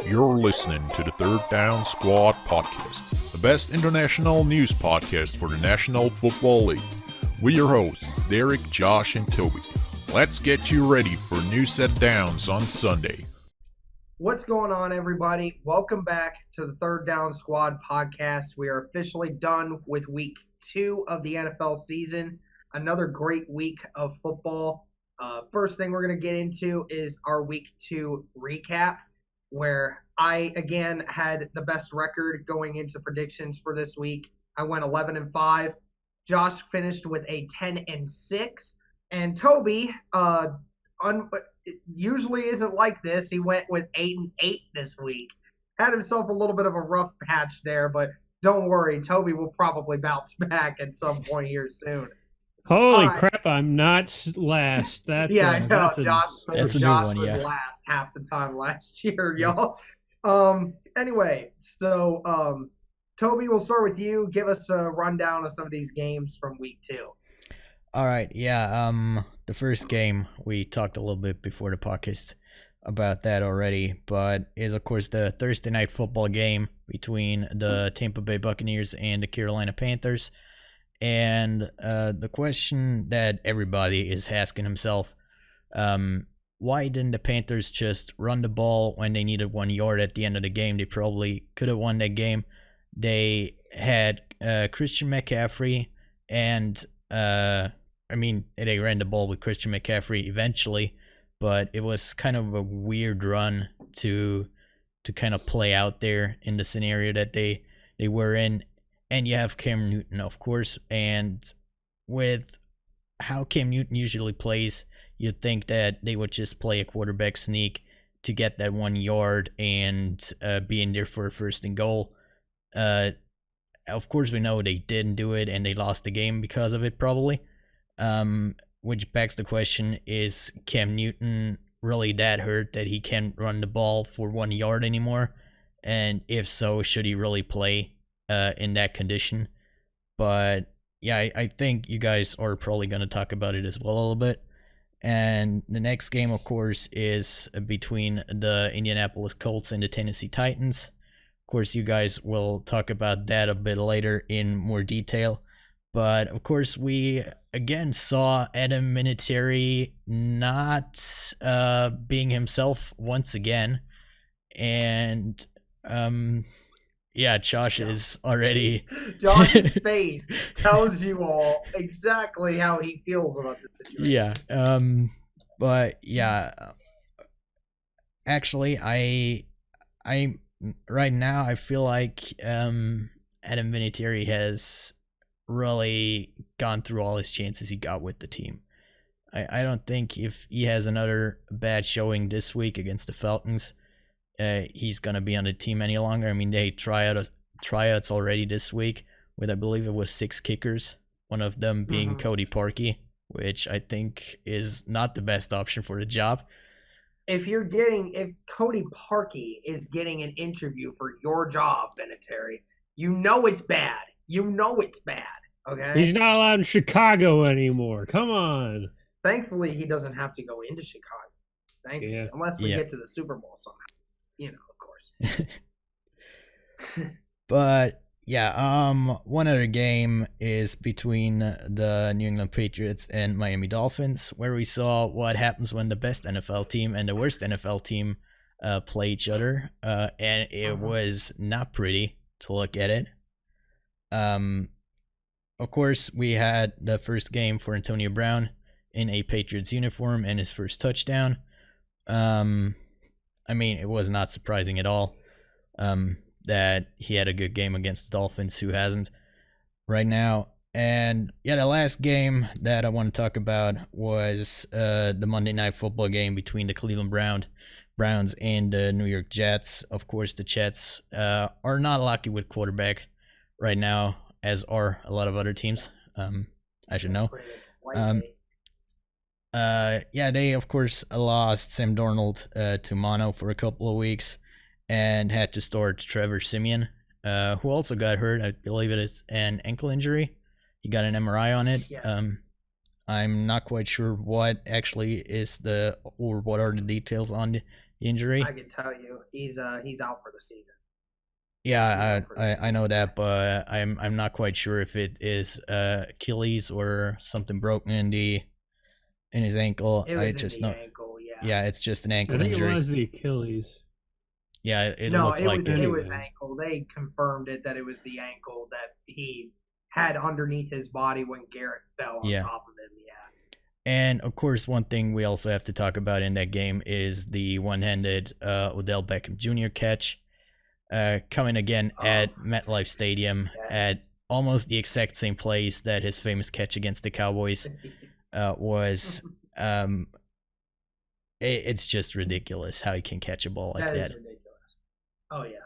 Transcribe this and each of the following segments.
You're listening to the Third Down Squad podcast, the best international news podcast for the National Football League. We're your hosts, Derek, Josh, and Toby. Let's get you ready for new set downs on Sunday. What's going on, everybody? Welcome back to the Third Down Squad podcast. We are officially done with week 2 of the NFL season. Another great week of football. First thing we're going to get into is our week 2 recap, where I, again, had the best record going into predictions for this week. I went 11-5. Josh finished with a 10-6. And Toby, usually isn't like this. He went with 8-8 this week. Had himself a little bit of a rough patch there, but don't worry, Toby will probably bounce back at some point here soon. Holy crap, I'm not last. That's yeah, I know. Josh was last half the time last year, y'all. Anyway, so Toby, we'll start with you. Give us a rundown of some of these games from week 2. All right, yeah. The first game, we talked a little bit before the podcast about that already, but is of course the Thursday night football game between the Tampa Bay Buccaneers and the Carolina Panthers. And the question that everybody is asking himself, why didn't the Panthers just run the ball when they needed 1 yard at the end of the game? They probably could have won that game. They had Christian McCaffrey, and they ran the ball with Christian McCaffrey eventually, but it was kind of a weird run to kind of play out there in the scenario that they were in. And you have Cam Newton, of course, and with how Cam Newton usually plays, you'd think that they would just play a quarterback sneak to get that 1 yard and be in there for a first and goal. Of course, we know they didn't do it, and they lost the game because of it, probably. Which begs the question, is Cam Newton really that hurt that he can't run the ball for 1 yard anymore? And if so, should he really play in that condition? But yeah, I think you guys are probably going to talk about it as well a little bit. And the next game, of course, is between the Indianapolis Colts and the Tennessee Titans. Of course, you guys will talk about that a bit later in more detail. But, of course, we, again, saw Adam Vinatieri not being himself once again. And, yeah, Josh is already... Josh's face tells you all exactly how he feels about the situation. Yeah, but, yeah, actually, I right now, I feel like Adam Vinatieri has really gone through all his chances he got with the team. I don't think if he has another bad showing this week against the Falcons, he's going to be on the team any longer. I mean, they tryouts already this week with, I believe it was 6 kickers, one of them being Cody Parkey, which I think is not the best option for the job. If Cody Parkey is getting an interview for your job, Vinatieri, you know it's bad. You know it's bad, okay? He's not allowed in Chicago anymore. Come on. Thankfully, he doesn't have to go into Chicago. Thankfully, unless we get to the Super Bowl somehow. You know, of course. But yeah, one other game is between the New England Patriots and Miami Dolphins, where we saw what happens when the best NFL team and the worst NFL team play each other, and it was not pretty to look at it. Of course, we had the first game for Antonio Brown in a Patriots uniform and his first touchdown. I mean, it was not surprising at all that he had a good game against the Dolphins, who hasn't right now. And yeah, the last game that I want to talk about was the Monday Night Football game between the Cleveland Browns and the New York Jets. Of course, the Jets are not lucky with quarterback right now, as are a lot of other teams, I should know. Yeah, they, of course, lost Sam Darnold to mono for a couple of weeks and had to start Trevor Siemian, who also got hurt. I believe it is an ankle injury. He got an MRI on it. Yeah. I'm not quite sure what actually is what are the details on injury. I can tell you he's out for the season. Yeah, I know that, but I'm not quite sure if it is Achilles or something broken in his ankle. It I was in just the know. ankle, yeah. Yeah, it's just an I ankle think injury. it was the Achilles. Yeah, it No, looked like it. it was Anyway. ankle. They confirmed it that it was the ankle that he had underneath his body when Garrett fell on Yeah. top of him. Yeah. And of course, one thing we also have to talk about in that game is the one-handed Odell Beckham Jr. catch, coming again at MetLife Stadium Yes. at almost the exact same place that his famous catch against the Cowboys was. It's just ridiculous how he can catch a ball like that. That is ridiculous. Oh yeah.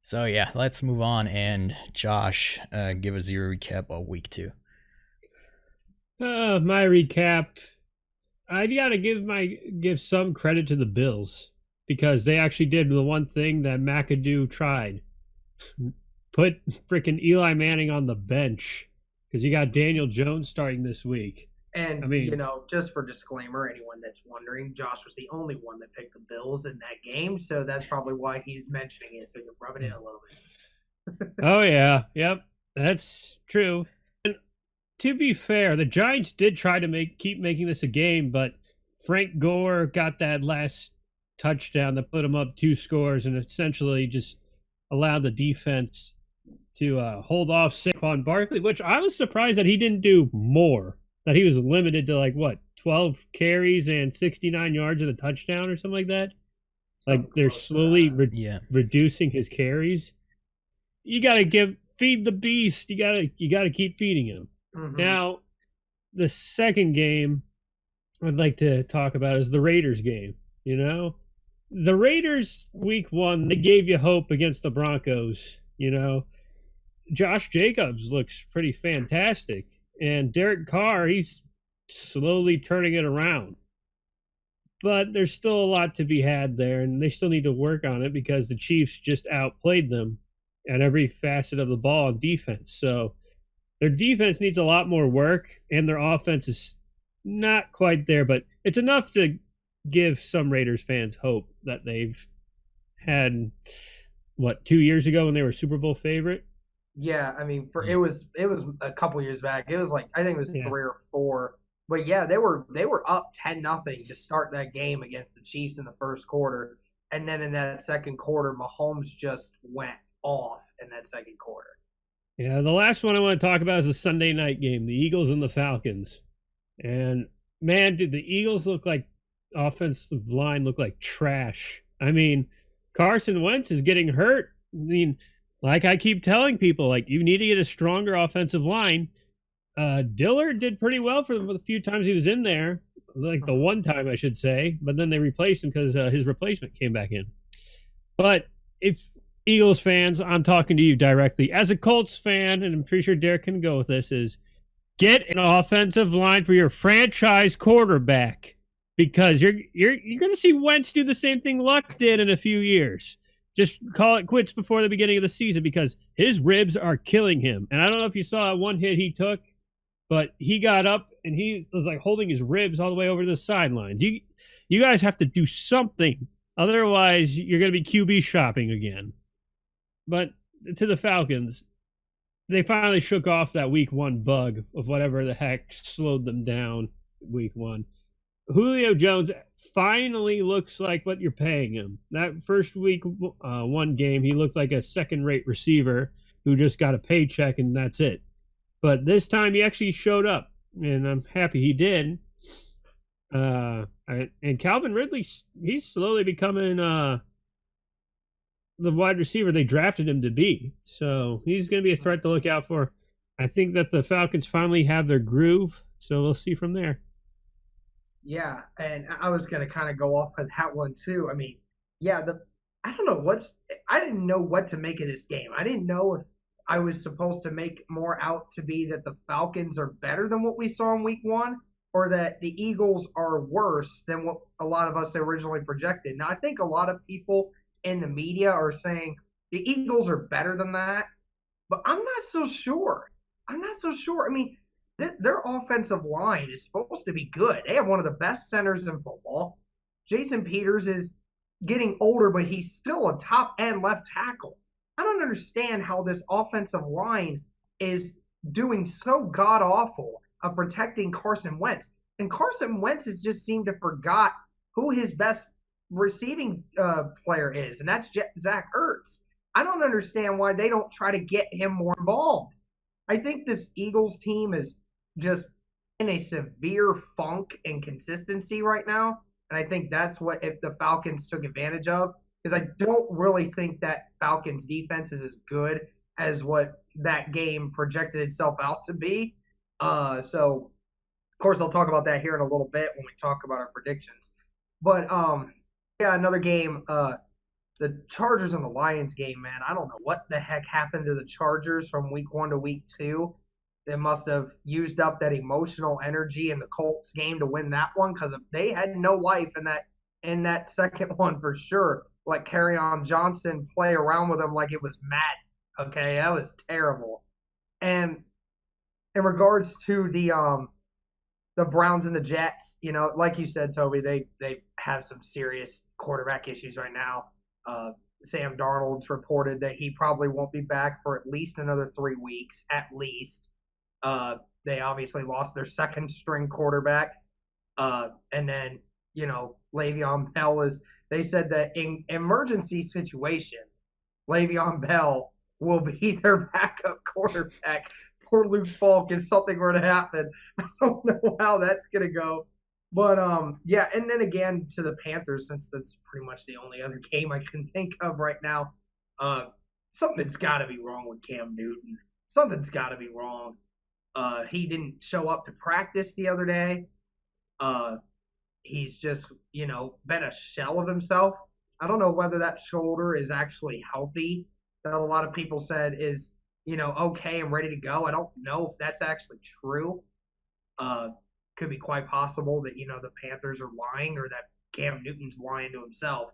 So yeah, let's move on, and Josh, give us your recap of week 2. My recap. I gotta give some credit to the Bills because they actually did the one thing that McAdoo tried: put freaking Eli Manning on the bench because you got Daniel Jones starting this week. And I mean, just for disclaimer, anyone that's wondering, Josh was the only one that picked the Bills in that game, so that's probably why he's mentioning it, so you can rub it in a little bit. oh yeah, yep, that's true. And to be fair, the Giants did try to keep making this a game, but Frank Gore got that last touchdown that put him up 2 scores and essentially just allowed the defense to hold off Saquon Barkley, which I was surprised that he didn't do more. That he was limited to 12 carries and 69 yards and a touchdown or something like that. Like they're slowly reducing his carries. You got to feed the beast. You got to keep feeding him. Mm-hmm. Now, the second game I'd like to talk about is the Raiders game. The Raiders week 1, they gave you hope against the Broncos. Josh Jacobs looks pretty fantastic. And Derek Carr, he's slowly turning it around. But there's still a lot to be had there, and they still need to work on it because the Chiefs just outplayed them at every facet of the ball on defense. So their defense needs a lot more work, and their offense is not quite there, but it's enough to give some Raiders fans hope that they've had, 2 years ago when they were Super Bowl favorite? Yeah, I mean, it was a couple years back. It was I think it was 3 or 4. But yeah, they were up 10-0 to start that game against the Chiefs in the first quarter, and then in that second quarter, Mahomes just went off in that second quarter. Yeah, the last one I want to talk about is the Sunday night game, the Eagles and the Falcons. And man, did the Eagles offensive line look like trash. I mean, Carson Wentz is getting hurt. I mean, like I keep telling people, you need to get a stronger offensive line. Dillard did pretty well for the few times he was in there, the one time I should say, but then they replaced him because his replacement came back in. But if Eagles fans, I'm talking to you directly. As a Colts fan, and I'm pretty sure Derek can go with this, is get an offensive line for your franchise quarterback because you're going to see Wentz do the same thing Luck did in a few years. Just call it quits before the beginning of the season because his ribs are killing him. And I don't know if you saw one hit he took, but he got up and he was holding his ribs all the way over to the sidelines. You guys have to do something. Otherwise, you're going to be QB shopping again. But to the Falcons, they finally shook off that week 1 bug of whatever the heck slowed them down week 1. Julio Jones finally looks like what you're paying him. That first week 1 game, he looked like a second-rate receiver who just got a paycheck and that's it. But this time he actually showed up, and I'm happy he did. And Calvin Ridley, he's slowly becoming the wide receiver they drafted him to be. So he's going to be a threat to look out for. I think that the Falcons finally have their groove, so we'll see from there. Yeah, and I was going to kind of go off of that one too. I mean, yeah, I don't know I didn't know what to make of this game. I didn't know if I was supposed to make more out to be that the Falcons are better than what we saw in week 1 or that the Eagles are worse than what a lot of us originally projected. Now, I think a lot of people in the media are saying the Eagles are better than that, but I'm not so sure. I mean, their offensive line is supposed to be good. They have one of the best centers in football. Jason Peters is getting older, but he's still a top end left tackle. I don't understand how this offensive line is doing so god awful of protecting Carson Wentz. And Carson Wentz has just seemed to forgot who his best receiving player is, and that's Zach Ertz. I don't understand why they don't try to get him more involved. I think this Eagles team is just in a severe funk and consistency right now. And I think that's what if the Falcons took advantage of, because I don't really think that Falcons defense is as good as what that game projected itself out to be. So of course I'll talk about that here in a little bit when we talk about our predictions. But yeah, another game, the Chargers and the Lions game, man. I don't know what the heck happened to the Chargers from week 1 to week 2. They must have used up that emotional energy in the Colts game to win that one, because they had no life in that second one for sure. Like Kerryon Johnson play around with them like it was mad. Okay, that was terrible. And in regards to the Browns and the Jets, like you said, Tobi, they have some serious quarterback issues right now. Sam Darnold's reported that he probably won't be back for at least another 3 weeks, at least. They obviously lost their second string quarterback. And then, Le'Veon Bell they said that in emergency situation, Le'Veon Bell will be their backup quarterback for Luke Falk if something were to happen. I don't know how that's going to go. But, yeah, and then again to the Panthers, since that's pretty much the only other game I can think of right now, something's got to be wrong with Cam Newton. Something's got to be wrong. He didn't show up to practice the other day. He's just, been a shell of himself. I don't know whether that shoulder is actually healthy. That a lot of people said is, okay and ready to go. I don't know if that's actually true. Could be quite possible that, the Panthers are lying or that Cam Newton's lying to himself.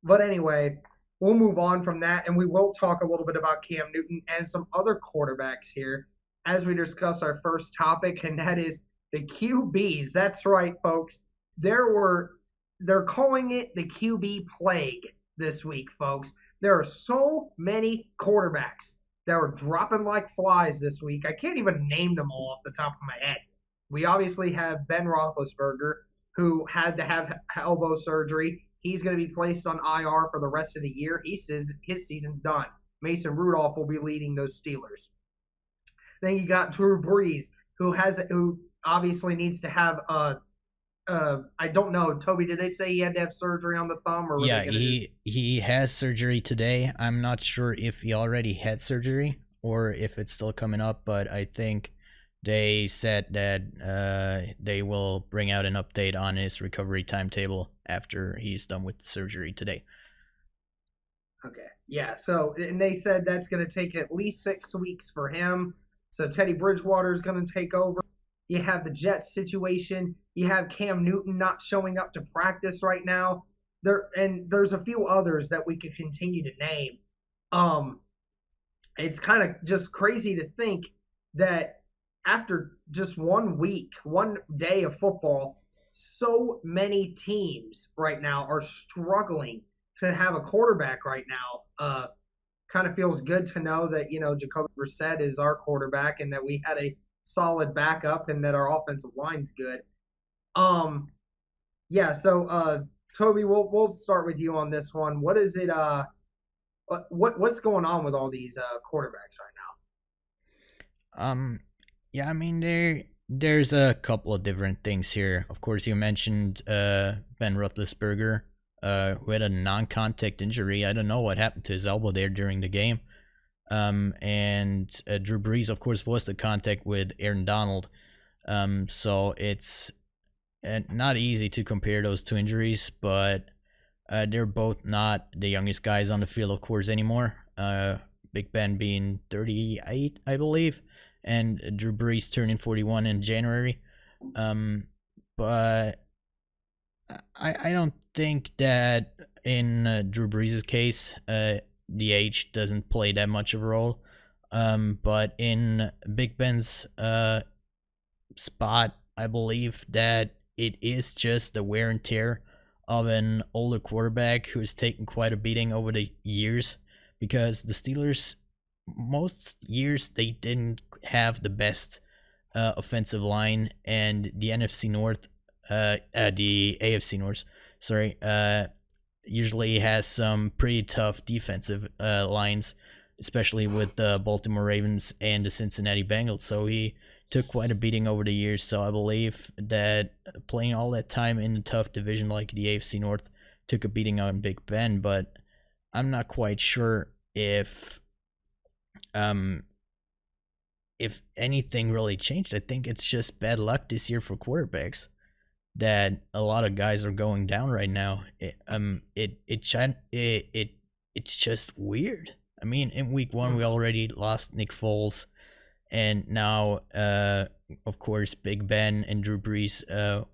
But anyway, we'll move on from that, and we will talk a little bit about Cam Newton and some other quarterbacks here as we discuss our first topic, and that is the QBs. That's right, folks. They're calling it the QB plague this week, folks. There are so many quarterbacks that are dropping like flies this week. I can't even name them all off the top of my head. We obviously have Ben Roethlisberger, who had to have elbow surgery. He's going to be placed on IR for the rest of the year. He says his season's done. Mason Rudolph will be leading those Steelers. Then you got Drew Brees, who obviously needs to have I don't know, Tobi, did they say he had to have surgery on the thumb? Or yeah, he has surgery today. I'm not sure if he already had surgery or if it's still coming up, but I think they said that they will bring out an update on his recovery timetable after he's done with the surgery today. Okay, yeah, so, and they said that's going to take at least 6 weeks for him. So Teddy Bridgewater is going to take over. You have the Jets situation. You have Cam Newton not showing up to practice right now. There's a few others that we could continue to name. It's kind of just crazy to think that after just 1 week, 1 day of football, so many teams right now are struggling to have a quarterback right now. Kind of feels good to know that, Jacoby Brissett is our quarterback and that we had a solid backup and that our offensive line's good. Yeah, so Tobi, we'll start with you on this one. What is it what's going on with all these quarterbacks right now? Yeah, I mean there's a couple of different things here. Of course, you mentioned Ben Roethlisberger, who had a non-contact injury. I don't know what happened to his elbow there during the game. And Drew Brees, of course, was the contact with Aaron Donald. So it's not easy to compare those two injuries, but they're both not the youngest guys on the field, of course, anymore. Big Ben being 38, I believe, and Drew Brees turning 41 in January. But I don't think that in Drew Brees' case, the age doesn't play that much of a role. But in Big Ben's spot, I believe that it is just the wear and tear of an older quarterback who's taken quite a beating over the years, because the Steelers, most years, they didn't have the best offensive line, and the NFC North, the AFC North, sorry, usually has some pretty tough defensive lines, especially with the Baltimore Ravens and the Cincinnati Bengals. So he took quite a beating over the years. So I believe that playing all that time in a tough division like the AFC North took a beating on Big Ben, but I'm not quite sure if anything really changed. I think it's just bad luck this year for quarterbacks that a lot of guys are going down right now. It's just weird. I mean, in week 1 we already lost Nick Foles, and now of course Big Ben and Drew Brees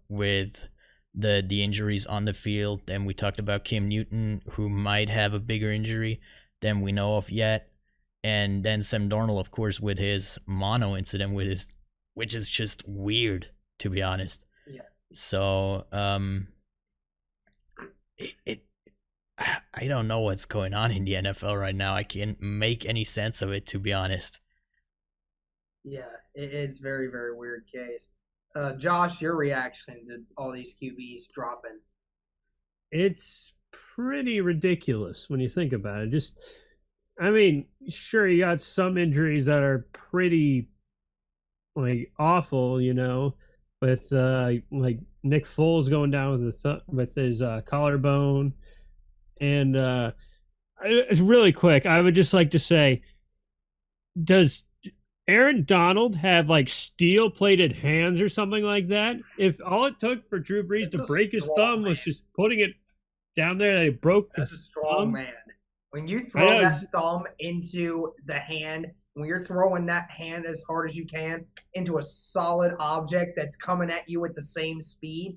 with the injuries on the field. Then we talked about Cam Newton, who might have a bigger injury than we know of yet. And then Sam Darnold, of course, with his mono incident, which is just weird, to be honest. Yeah. So, I don't know what's going on in the NFL right now. I can't make any sense of it, to be honest. Yeah, it's very, very weird case. Josh, your reaction to all these QBs dropping? It's pretty ridiculous when you think about it. I mean, sure, you got some injuries that are pretty awful, with like Nick Foles going down with his collarbone, and it's really quick. I would just like to say, does Aaron Donald have steel-plated hands or something like that? If all it took for Drew Brees to break his thumb was just putting it down there, that he broke That's his a strong thumb. man. When you throw that thumb into the hand, when you're throwing that hand as hard as you can into a solid object that's coming at you at the same speed,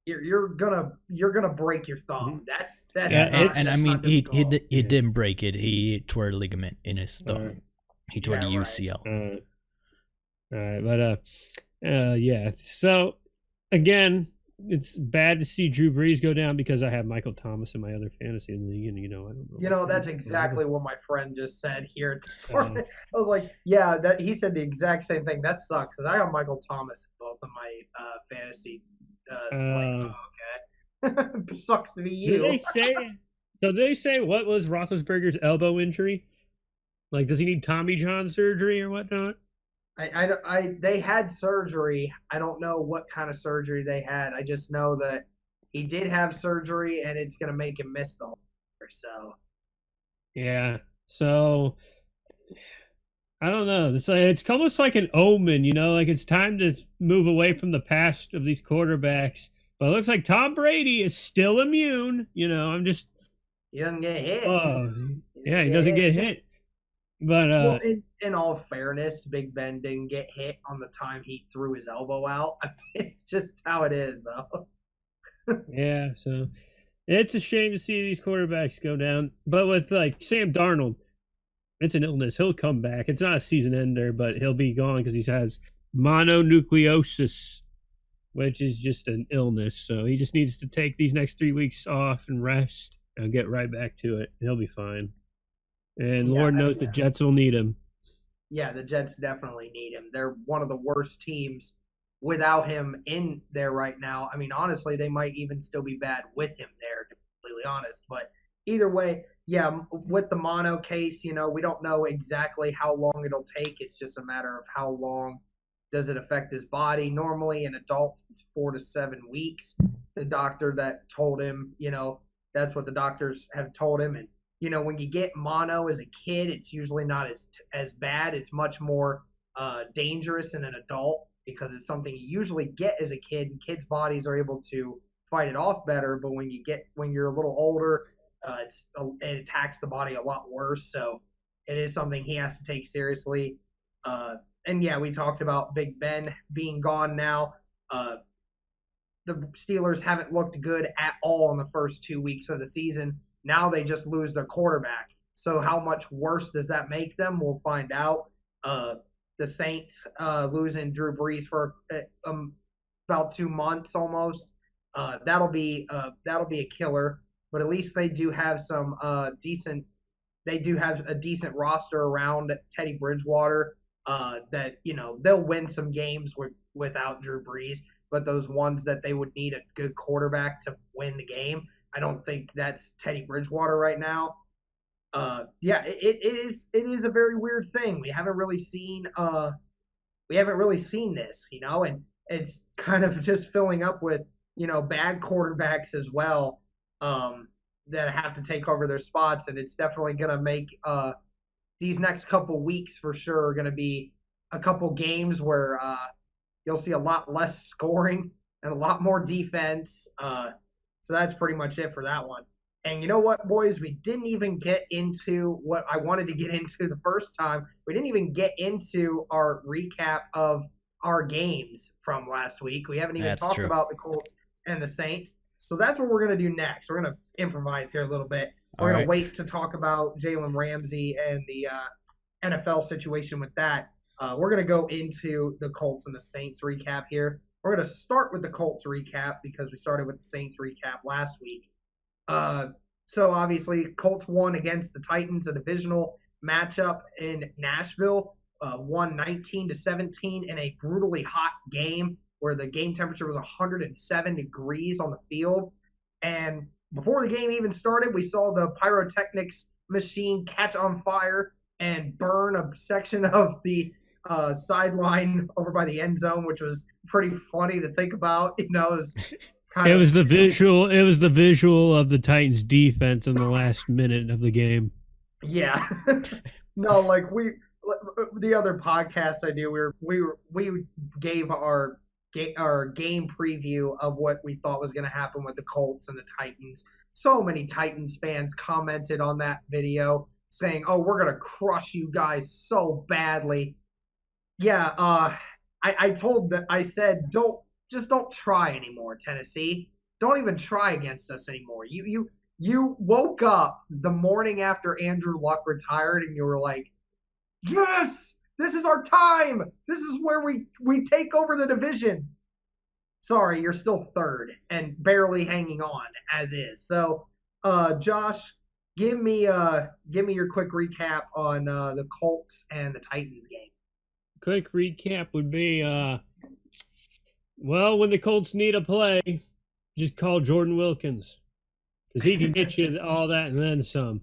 you're gonna break your thumb. That's and I mean he didn't break it. He tore a ligament in his thumb. He tore the UCL. All right, but yeah. So again, it's bad to see Drew Brees go down because I have Michael Thomas in my other fantasy league, and I don't know. That's exactly what my friend just said here at the front. I was like, yeah, he said the exact same thing. That sucks because I have Michael Thomas in both of my fantasy. It's okay. Sucks to be you. Did they say what was Roethlisberger's elbow injury? Does he need Tommy John surgery or whatnot? They had surgery. I don't know what kind of surgery they had. I just know that he did have surgery, and it's gonna make him miss the whole year. So. Yeah. So I don't know. It's almost like an omen, it's time to move away from the past of these quarterbacks. But it looks like Tom Brady is still immune. He doesn't get hit. He doesn't get hit. But well, in all fairness, Big Ben didn't get hit on the time he threw his elbow out. It's just how it is, though. Yeah, so it's a shame to see these quarterbacks go down. But with Sam Darnold, it's an illness. He'll come back. It's not a season ender, but he'll be gone because he has mononucleosis, which is just an illness. So he just needs to take these next 3 weeks off and rest and get right back to it. He'll be fine. And Lord knows the Jets will need him. Yeah, the Jets definitely need him. They're one of the worst teams without him in there right now. I mean, honestly, they might even still be bad with him there, to be completely honest. But either way, yeah, with the mono case, we don't know exactly how long it'll take. It's just a matter of how long does it affect his body. Normally, in adults, it's 4 to 7 weeks. The doctor that told him, that's what the doctors have told him. And when you get mono as a kid, it's usually not as bad. It's much more dangerous in an adult because it's something you usually get as a kid, and kids' bodies are able to fight it off better. But when you're a little older, it attacks the body a lot worse. So it is something he has to take seriously. And yeah, we talked about Big Ben being gone now. The Steelers haven't looked good at all in the first 2 weeks of the season. Now they just lose their quarterback. So how much worse does that make them? We'll find out. The Saints losing Drew Brees for about 2 months almost. That'll be a killer. But at least they do have some decent. They do have a decent roster around Teddy Bridgewater. That they'll win some games without Drew Brees, but those ones that they would need a good quarterback to win the game, I don't think that's Teddy Bridgewater right now. Yeah, it is a very weird thing. We haven't really seen this, and it's kind of just filling up with bad quarterbacks as well, that have to take over their spots, and it's definitely going to make these next couple weeks for sure going to be a couple games where you'll see a lot less scoring and a lot more defense. So that's pretty much it for that one. And you know what, boys? We didn't even get into what I wanted to get into the first time. We didn't even get into our recap of our games from last week. We haven't even talked about the Colts and the Saints. So that's what we're going to do next. We're going to improvise here a little bit. We're going to wait to talk about Jalen Ramsey and the NFL situation with that. We're going to go into the Colts and the Saints recap here. We're going to start with the Colts recap because we started with the Saints recap last week. So obviously, Colts won against the Titans, a divisional matchup in Nashville, won 19-17 in a brutally hot game where the game temperature was 107 degrees on the field. And before the game even started, we saw the pyrotechnics machine catch on fire and burn a section of the sideline over by the end zone, which was pretty funny to think about. It was the visual of the Titans defense in the last minute of the game. Yeah. No, like the other podcast I do, we gave our game preview of what we thought was going to happen with the Colts and the Titans. So many Titans fans commented on that video saying, "Oh, we're going to crush you guys so badly." Yeah, I said, don't try anymore, Tennessee. Don't even try against us anymore. You woke up the morning after Andrew Luck retired and you were like, yes, this is our time. This is where we take over the division. Sorry, you're still third and barely hanging on as is. So, Josh, give me your quick recap on the Colts and the Titans game. Quick recap would be, well, when the Colts need a play, just call Jordan Wilkins because he can get you all that and then some.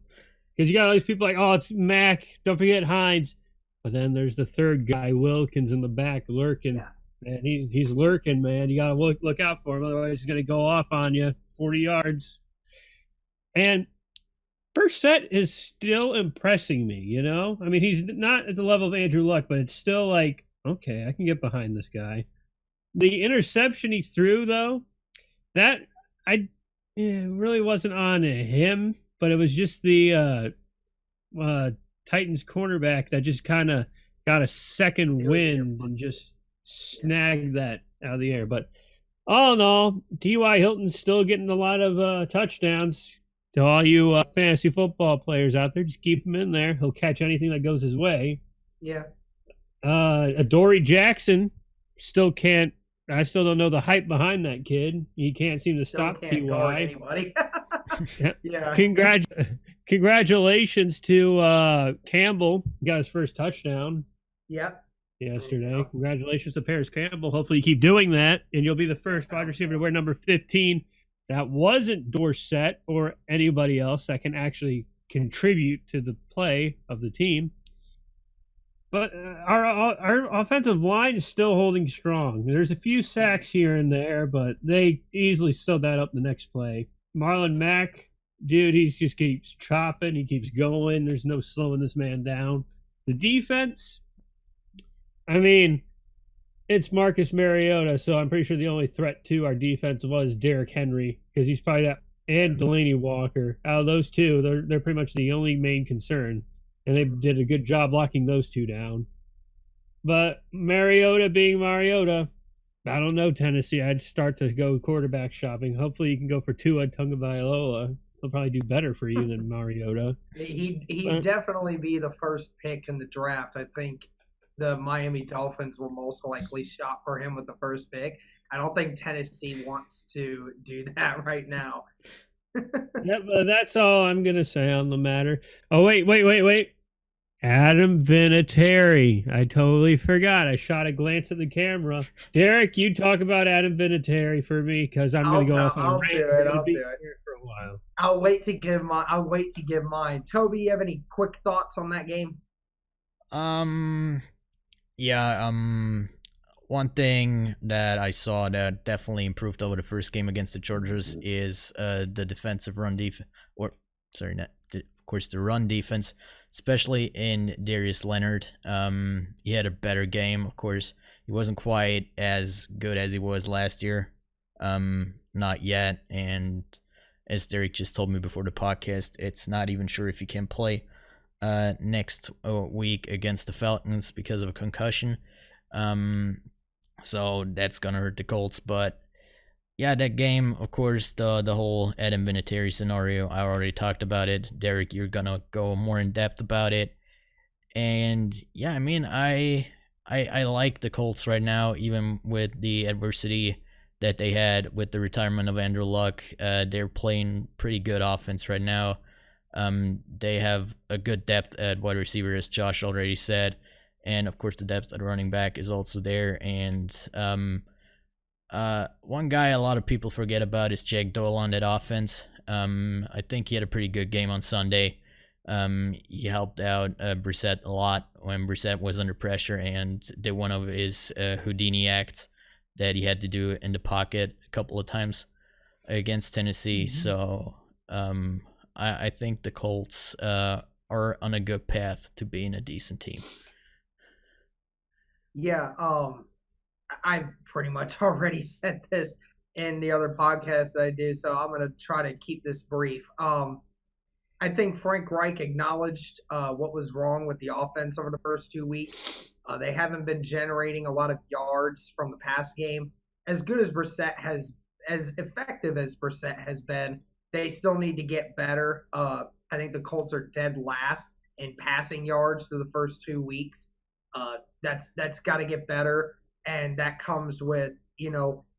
Because you got all these people like, oh, it's Mack, don't forget Hines. But then there's the third guy, Wilkins, in the back lurking. Yeah. Man, he's lurking, man. You got to look out for him. Otherwise, he's going to go off on you 40 yards. And Brissett is still impressing me, I mean, he's not at the level of Andrew Luck, but it's still like, okay, I can get behind this guy. The interception he threw, though, that really wasn't on him, but it was just the Titans cornerback that just kind of got a second wind and just snagged that out of the air. But all in all, T.Y. Hilton's still getting a lot of touchdowns. To all you fantasy football players out there, just keep him in there. He'll catch anything that goes his way. Yeah. Adoree Jackson still can't. I still don't know the hype behind that kid. He can't seem to stop T.Y. Yeah. Congratulations to Campbell. Got his first touchdown. Yep. Yesterday. Congratulations to Paris Campbell. Hopefully you keep doing that, and you'll be the first wide receiver to wear number 15. That wasn't Dorsett or anybody else that can actually contribute to the play of the team. But our offensive line is still holding strong. There's a few sacks here and there, but they easily sewed that up the next play. Marlon Mack, dude, he just keeps chopping. He keeps going. There's no slowing this man down. The defense, I mean, it's Marcus Mariota, so I'm pretty sure the only threat to our defense was Derrick Henry because he's probably that, and Delaney Walker. Out of those two, they're pretty much the only main concern, and they did a good job locking those two down. But Mariota being Mariota, I don't know, Tennessee. I'd start to go quarterback shopping. Hopefully you can go for Tua Tagovailoa. He'll probably do better for you than Mariota. He'd definitely be the first pick in the draft. I think the Miami Dolphins will most likely shop for him with the first pick. I don't think Tennessee wants to do that right now. Yep, that's all I'm going to say on the matter. Oh, wait. Adam Vinatieri. I totally forgot. I shot a glance at the camera. Derek, you talk about Adam Vinatieri for me because I'm going to go off on a rant. We're going to be here for a while. I'll wait to give mine. Toby, you have any quick thoughts on that game? Yeah, one thing that I saw that definitely improved over the first game against the Chargers is the defensive run defense, of course, the run defense, especially in Darius Leonard. He had a better game, of course. He wasn't quite as good as he was last year. Not yet, and as Derek just told me before the podcast, it's not even sure if he can play next week against the Falcons because of a concussion. So that's gonna hurt the Colts. But yeah, that game, of course, the whole Adam Vinatieri scenario, I already talked about it. Derek, you're gonna go more in depth about it. And yeah, I mean, I like the Colts right now, even with the adversity that they had with the retirement of Andrew Luck. They're playing pretty good offense right now. They have a good depth at wide receiver, as Josh already said, and of course the depth at running back is also there. And one guy a lot of people forget about is Jack Doyle on that offense. I think he had a pretty good game on Sunday. He helped out Brissett a lot when Brissett was under pressure and did one of his Houdini acts that he had to do in the pocket a couple of times against Tennessee. So I think the Colts are on a good path to being a decent team. Yeah, I pretty much already said this in the other podcast that I do, so I'm going to try to keep this brief. I think Frank Reich acknowledged what was wrong with the offense over the first 2 weeks. They haven't been generating a lot of yards from the pass game. As good as Brissett has, as effective as Brissett has been, they still need to get better. I think the Colts are dead last in passing yards through the first 2 weeks. That's got to get better, and that comes with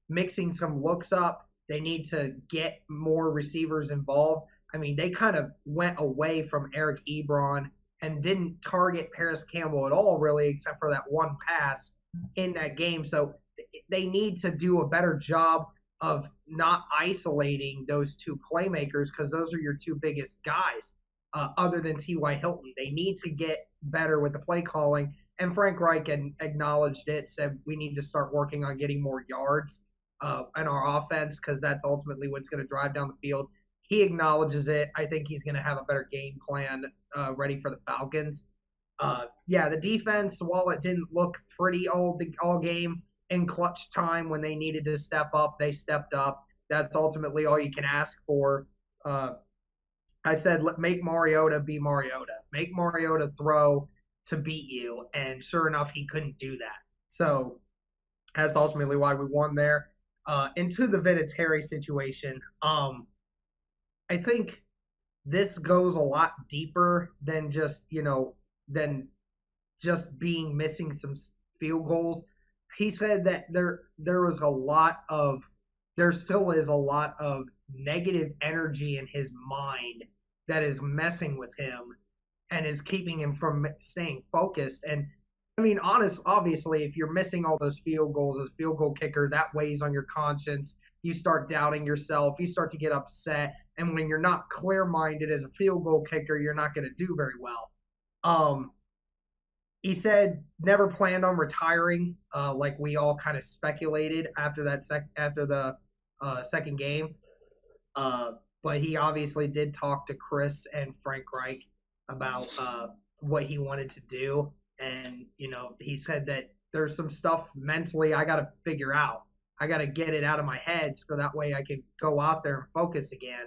mixing some looks up. They need to get more receivers involved. I mean, they kind of went away from Eric Ebron and didn't target Paris Campbell at all, really, except for that one pass in that game. So they need to do a better job of not isolating those two playmakers because those are your two biggest guys other than T.Y. Hilton. They need to get better with the play calling. And Frank Reich acknowledged it, said we need to start working on getting more yards in our offense because that's ultimately what's going to drive down the field. He acknowledges it. I think he's going to have a better game plan ready for the Falcons. Yeah, the defense, while it didn't look pretty all game, in clutch time when they needed to step up, they stepped up. That's ultimately all you can ask for. I said, make Mariota be Mariota. Make Mariota throw to beat you. And sure enough, he couldn't do that. So that's ultimately why we won there. Into the Vinatieri situation, I think this goes a lot deeper than just being missing some field goals. He said that there still is a lot of negative energy in his mind that is messing with him and is keeping him from staying focused. And I mean, obviously, if you're missing all those field goals as a field goal kicker, that weighs on your conscience. You start doubting yourself. You start to get upset. And when you're not clear-minded as a field goal kicker, you're not going to do very well. He said never planned on retiring, like we all kind of speculated after the second game. But he obviously did talk to Chris and Frank Reich about what he wanted to do. And, he said that there's some stuff mentally I got to figure out. I got to get it out of my head so that way I can go out there and focus again.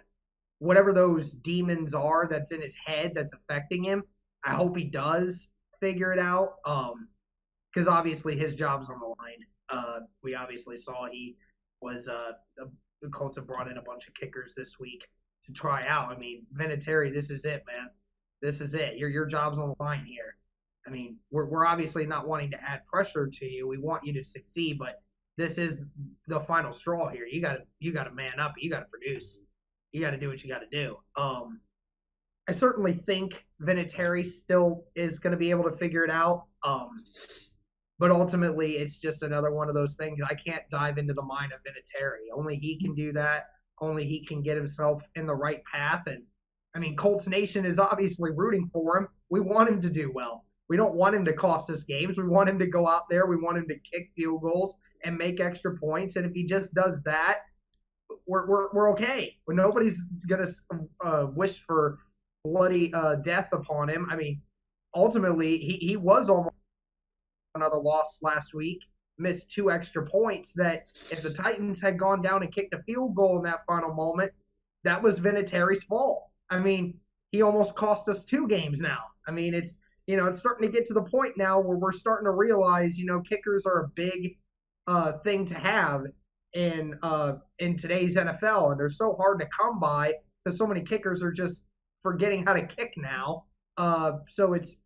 Whatever those demons are that's in his head that's affecting him, I hope he does figure it out. Because obviously his job's on the line. We obviously saw he was the Colts have brought in a bunch of kickers this week to try out. I mean, Vinatieri, this is it, man. This is it. Your job's on the line here. I mean, we're obviously not wanting to add pressure to you. We want you to succeed, but this is the final straw here. You gotta man up. You gotta produce. You gotta do what you gotta do. I certainly think Vinatieri still is going to be able to figure it out. But ultimately, it's just another one of those things. I can't dive into the mind of Vinatieri. Only he can do that. Only he can get himself in the right path. And I mean, Colts Nation is obviously rooting for him. We want him to do well. We don't want him to cost us games. We want him to go out there. We want him to kick field goals and make extra points. And if he just does that, we're okay. But nobody's gonna wish for bloody death upon him. I mean, ultimately, he was almost another loss last week. Missed 2 extra points that if the Titans had gone down and kicked a field goal in that final moment, that was Vinatieri's fault. I mean, he almost cost us 2 games now. I mean, it's starting to get to the point now where we're starting to realize, kickers are a big thing to have in today's NFL, and they're so hard to come by because so many kickers are just forgetting how to kick now. So it's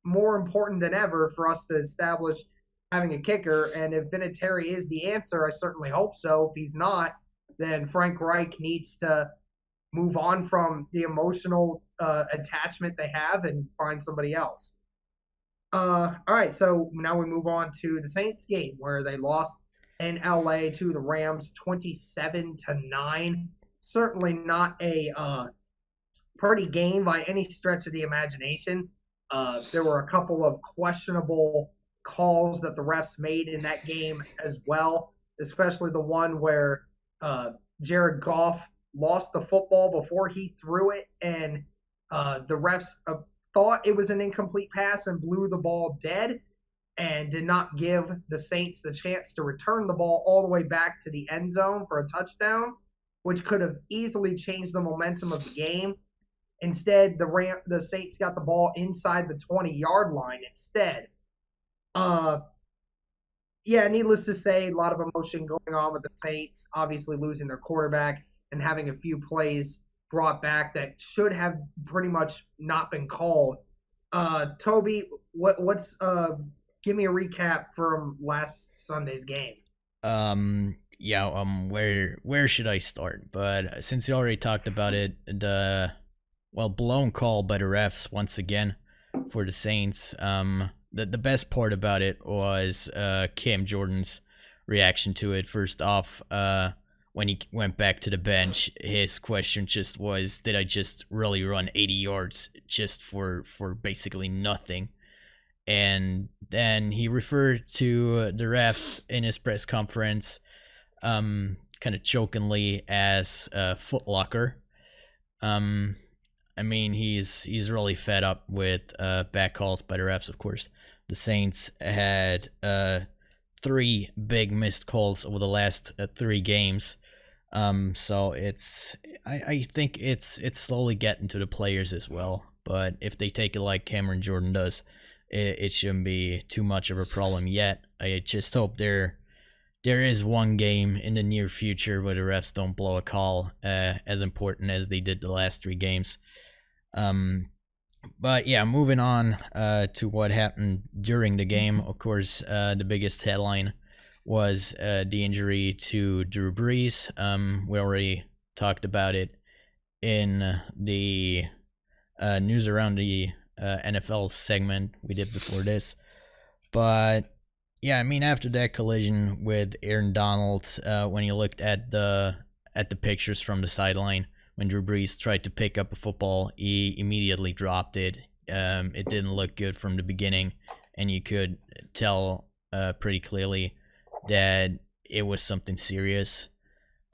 more important than ever for us to establish having a kicker. And if Vinatieri is the answer, I certainly hope so. If he's not, then Frank Reich needs to move on from the emotional attachment they have and find somebody else. All right, so now we move on to the Saints game where they lost in LA to the Rams 27-9. Certainly not a pretty game by any stretch of the imagination. There were a couple of questionable calls that the refs made in that game as well, especially the one where Jared Goff lost the football before he threw it, and the refs thought it was an incomplete pass and blew the ball dead and did not give the Saints the chance to return the ball all the way back to the end zone for a touchdown, which could have easily changed the momentum of the game. Instead, the Saints got the ball inside the 20-yard line instead. Needless to say, a lot of emotion going on with the Saints, obviously losing their quarterback and having a few plays brought back that should have pretty much not been called. Tobi, give me a recap from last Sunday's game. Where should I start? But since you already talked about it, blown call by the refs once again for the Saints. The best part about it was Cam Jordan's reaction to it. First off, when he went back to the bench, his question just was, did I just really run 80 yards just for basically nothing? And then he referred to the refs in his press conference kind of jokingly as Foot Locker. I mean, he's really fed up with back calls by the refs, of course. The Saints had 3 big missed calls over the last 3 games. So I think it's slowly getting to the players as well. But if they take it like Cameron Jordan does, it shouldn't be too much of a problem yet. I just hope there is one game in the near future where the refs don't blow a call as important as they did the last 3 games. But yeah, moving on to what happened during the game. Of course, the biggest headline was the injury to Drew Brees. We already talked about it in the news around the NFL segment we did before this. But yeah, I mean, after that collision with Aaron Donald, when you looked at the pictures from the sideline, when Drew Brees tried to pick up a football, he immediately dropped it. It didn't look good from the beginning, and you could tell pretty clearly that it was something serious.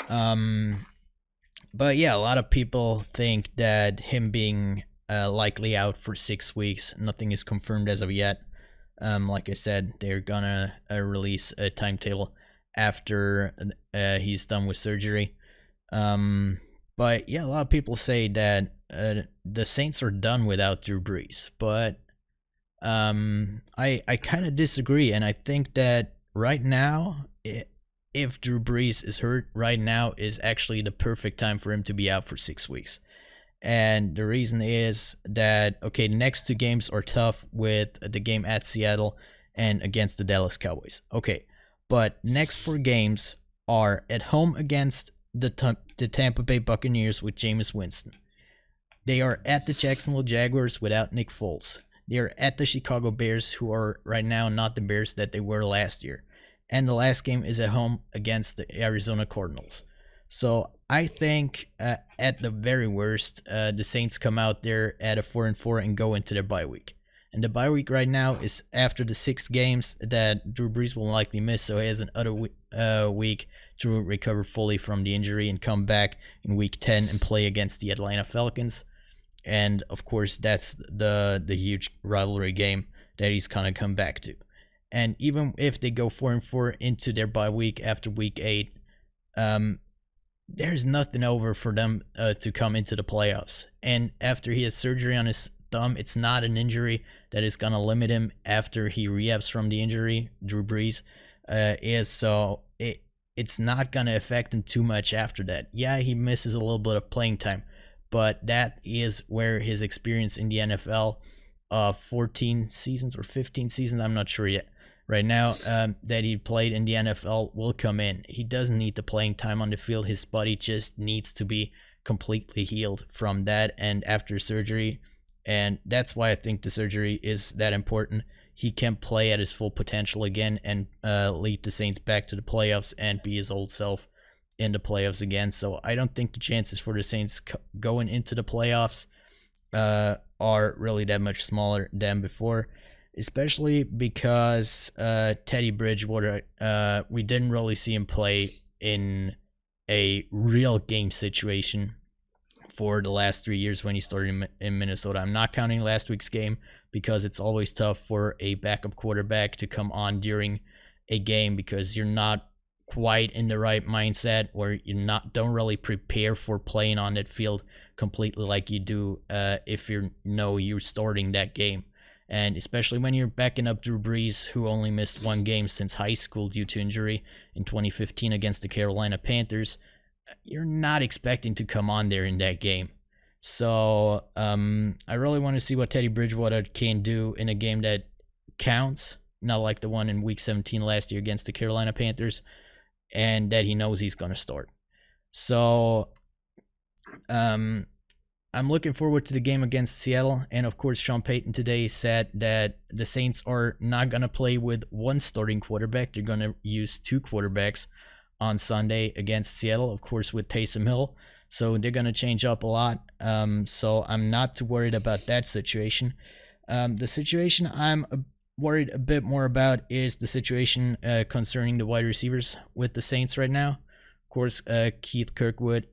But yeah, a lot of people think that him being likely out for 6 weeks, nothing is confirmed as of yet. Like I said, they're gonna release a timetable after he's done with surgery. But yeah, a lot of people say that the Saints are done without Drew Brees. But I kind of disagree, and I think that right now, if Drew Brees is hurt, right now is actually the perfect time for him to be out for 6 weeks. And the reason is that, okay, the next 2 games are tough with the game at Seattle and against the Dallas Cowboys. Okay, But next 4 games are at home against the Tampa Bay Buccaneers with Jameis Winston. They are at the Jacksonville Jaguars without Nick Foles. They are at the Chicago Bears, who are right now not the Bears that they were last year. And the last game is at home against the Arizona Cardinals. So I think at the very worst, the Saints come out there at a 4-4 and go into their bye week. And the bye week right now is after the 6 games that Drew Brees will likely miss, so he has another week to recover fully from the injury and come back in week 10 and play against the Atlanta Falcons. And of course, that's the huge rivalry game that he's gonna come back to. And even if they go 4-4 into their bye week after week 8, there's nothing over for them to come into the playoffs. And after he has surgery on his thumb, it's not an injury that is gonna limit him after he rehabs from the injury. Drew Brees it's not gonna affect him too much after that. Yeah, he misses a little bit of playing time, but that is where his experience in the NFL, 14 seasons or 15 seasons, I'm not sure yet, right now, that he played in the NFL will come in. He doesn't need the playing time on the field. His body just needs to be completely healed from that and after surgery. And that's why I think the surgery is that important. He can play at his full potential again and lead the Saints back to the playoffs and be his old self in the playoffs again. So I don't think the chances for the Saints going into the playoffs are really that much smaller than before, especially because Teddy Bridgewater, we didn't really see him play in a real game situation for the last 3 years when he started in Minnesota. I'm not counting last week's game because it's always tough for a backup quarterback to come on during a game because you're not quite in the right mindset, or don't really prepare for playing on that field completely like you do if you're starting that game. And especially when you're backing up Drew Brees, who only missed 1 game since high school due to injury in 2015 against the Carolina Panthers, you're not expecting to come on there in that game. So I really want to see what Teddy Bridgewater can do in a game that counts, not like the one in Week 17 last year against the Carolina Panthers, and that he knows he's going to start. So I'm looking forward to the game against Seattle. And of course, Sean Payton today said that the Saints are not going to play with 1 starting quarterback. They're going to use 2 quarterbacks on Sunday against Seattle, of course, with Taysom Hill. So they're going to change up a lot. So I'm not too worried about that situation. The situation I'm worried a bit more about is the situation concerning the wide receivers with the Saints right now. Of course, Keith Kirkwood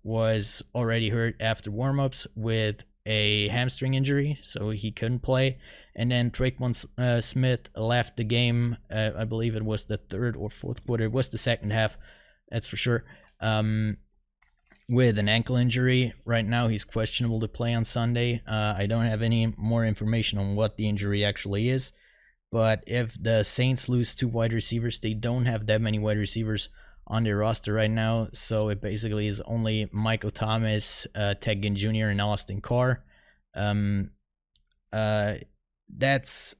was already hurt after warmups with a hamstring injury, so he couldn't play. And then Traquan Smith left the game. I believe it was the 3rd or 4th quarter. It was the second half, that's for sure, with an ankle injury. Right now, he's questionable to play on Sunday. I don't have any more information on what the injury actually is. But if the Saints lose 2 wide receivers, they don't have that many wide receivers on their roster right now. So it basically is only Michael Thomas, Ted Ginn Jr., and Austin Carr. That's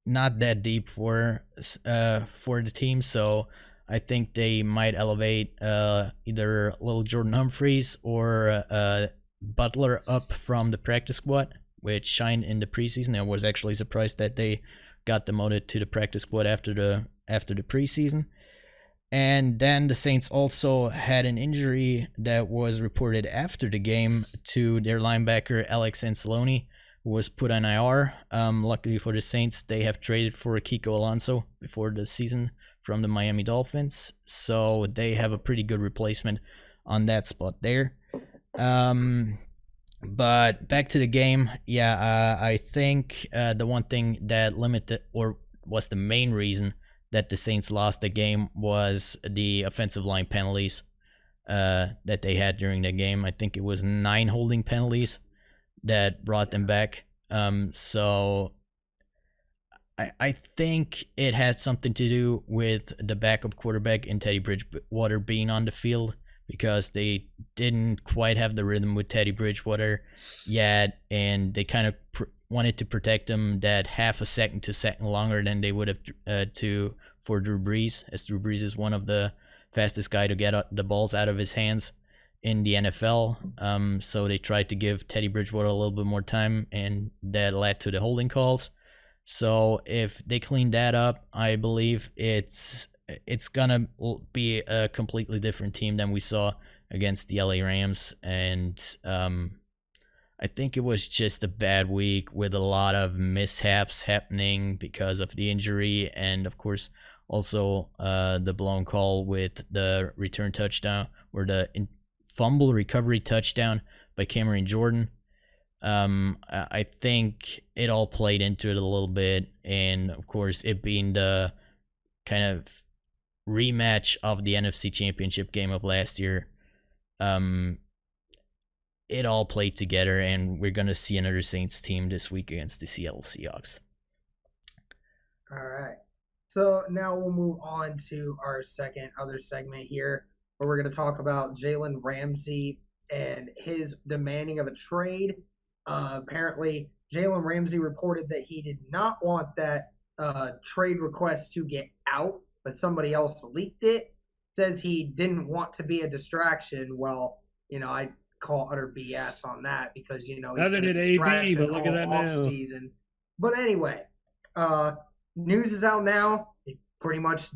not that deep for the team, so I think they might elevate either little Jordan Humphreys or Butler up from the practice squad, which shined in the preseason. I was actually surprised that they got demoted to the practice squad after the preseason. And then the Saints also had an injury that was reported after the game to their linebacker Alex Anzalone, who was put on IR. Luckily for the Saints, they have traded for Kiko Alonso before the season from the Miami Dolphins, so they have a pretty good replacement on that spot there. But back to the game, I think the one thing that limited, or was the main reason that the Saints lost the game, was the offensive line penalties that they had during the game. I think it was 9 holding penalties that brought them back. So I think it had something to do with the backup quarterback and Teddy Bridgewater being on the field, because they didn't quite have the rhythm with Teddy Bridgewater yet, and they kind of wanted to protect him that half a second to second longer than they would have for Drew Brees, as Drew Brees is one of the fastest guy to get the balls out of his hands in the NFL. So they tried to give Teddy Bridgewater a little bit more time, and that led to the holding calls. So if they clean that up, I believe it's gonna be a completely different team than we saw against the LA Rams. And I think it was just a bad week with a lot of mishaps happening because of the injury, and of course also the blown call with the return touchdown, or the fumble recovery touchdown by Cameron Jordan. I think it all played into it a little bit, and of course it being the kind of rematch of the NFC Championship game of last year, it all played together, and we're going to see another Saints team this week against the Seattle Seahawks. All right. So now we'll move on to our other segment here, where we're going to talk about Jalen Ramsey and his demanding of a trade. Apparently, Jalen Ramsey reported that he did not want that trade request to get out, but somebody else leaked it. Says he didn't want to be a distraction. Well, I call utter BS on that, because he's Other been a than AB, distraction but look at all that now. season. But anyway, news is out now. He pretty much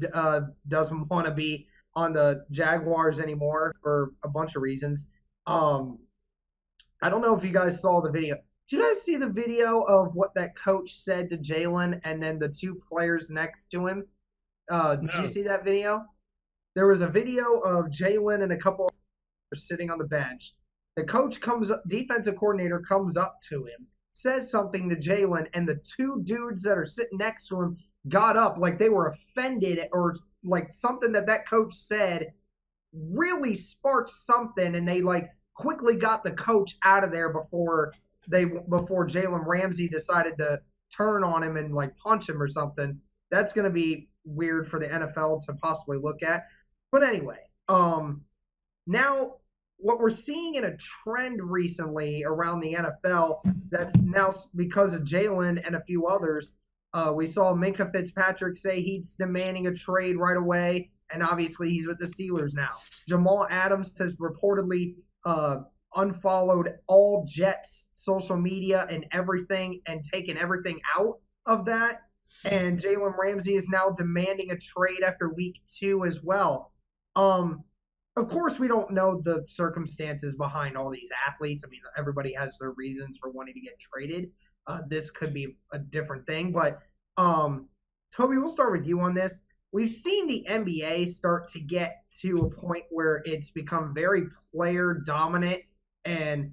doesn't want to be on the Jaguars anymore for a bunch of reasons. I don't know if you guys saw the video. Did you guys see the video of what that coach said to Jalen and then the two players next to him? Did you see that video? There was a video of Jalen and a couple sitting on the bench. The coach defensive coordinator comes up to him, says something to Jalen, and the two dudes that are sitting next to him got up like they were offended, or like something that coach said really sparked something, and they quickly got the coach out of there before Jalen Ramsey decided to turn on him and punch him or something. That's going to be weird for the NFL to possibly look at. But anyway, now what we're seeing in a trend recently around the NFL, that's now because of Jalen and a few others. We saw Minkah Fitzpatrick say he's demanding a trade right away, and obviously he's with the Steelers now. Jamal Adams has reportedly unfollowed all Jets social media and everything, and taken everything out of that. And Jalen Ramsey is now demanding a trade after week 2 as well. Of course, we don't know the circumstances behind all these athletes. I mean, everybody has their reasons for wanting to get traded. This could be a different thing. But, Tobi, we'll start with you on this. We've seen the NBA start to get to a point where it's become very player dominant, and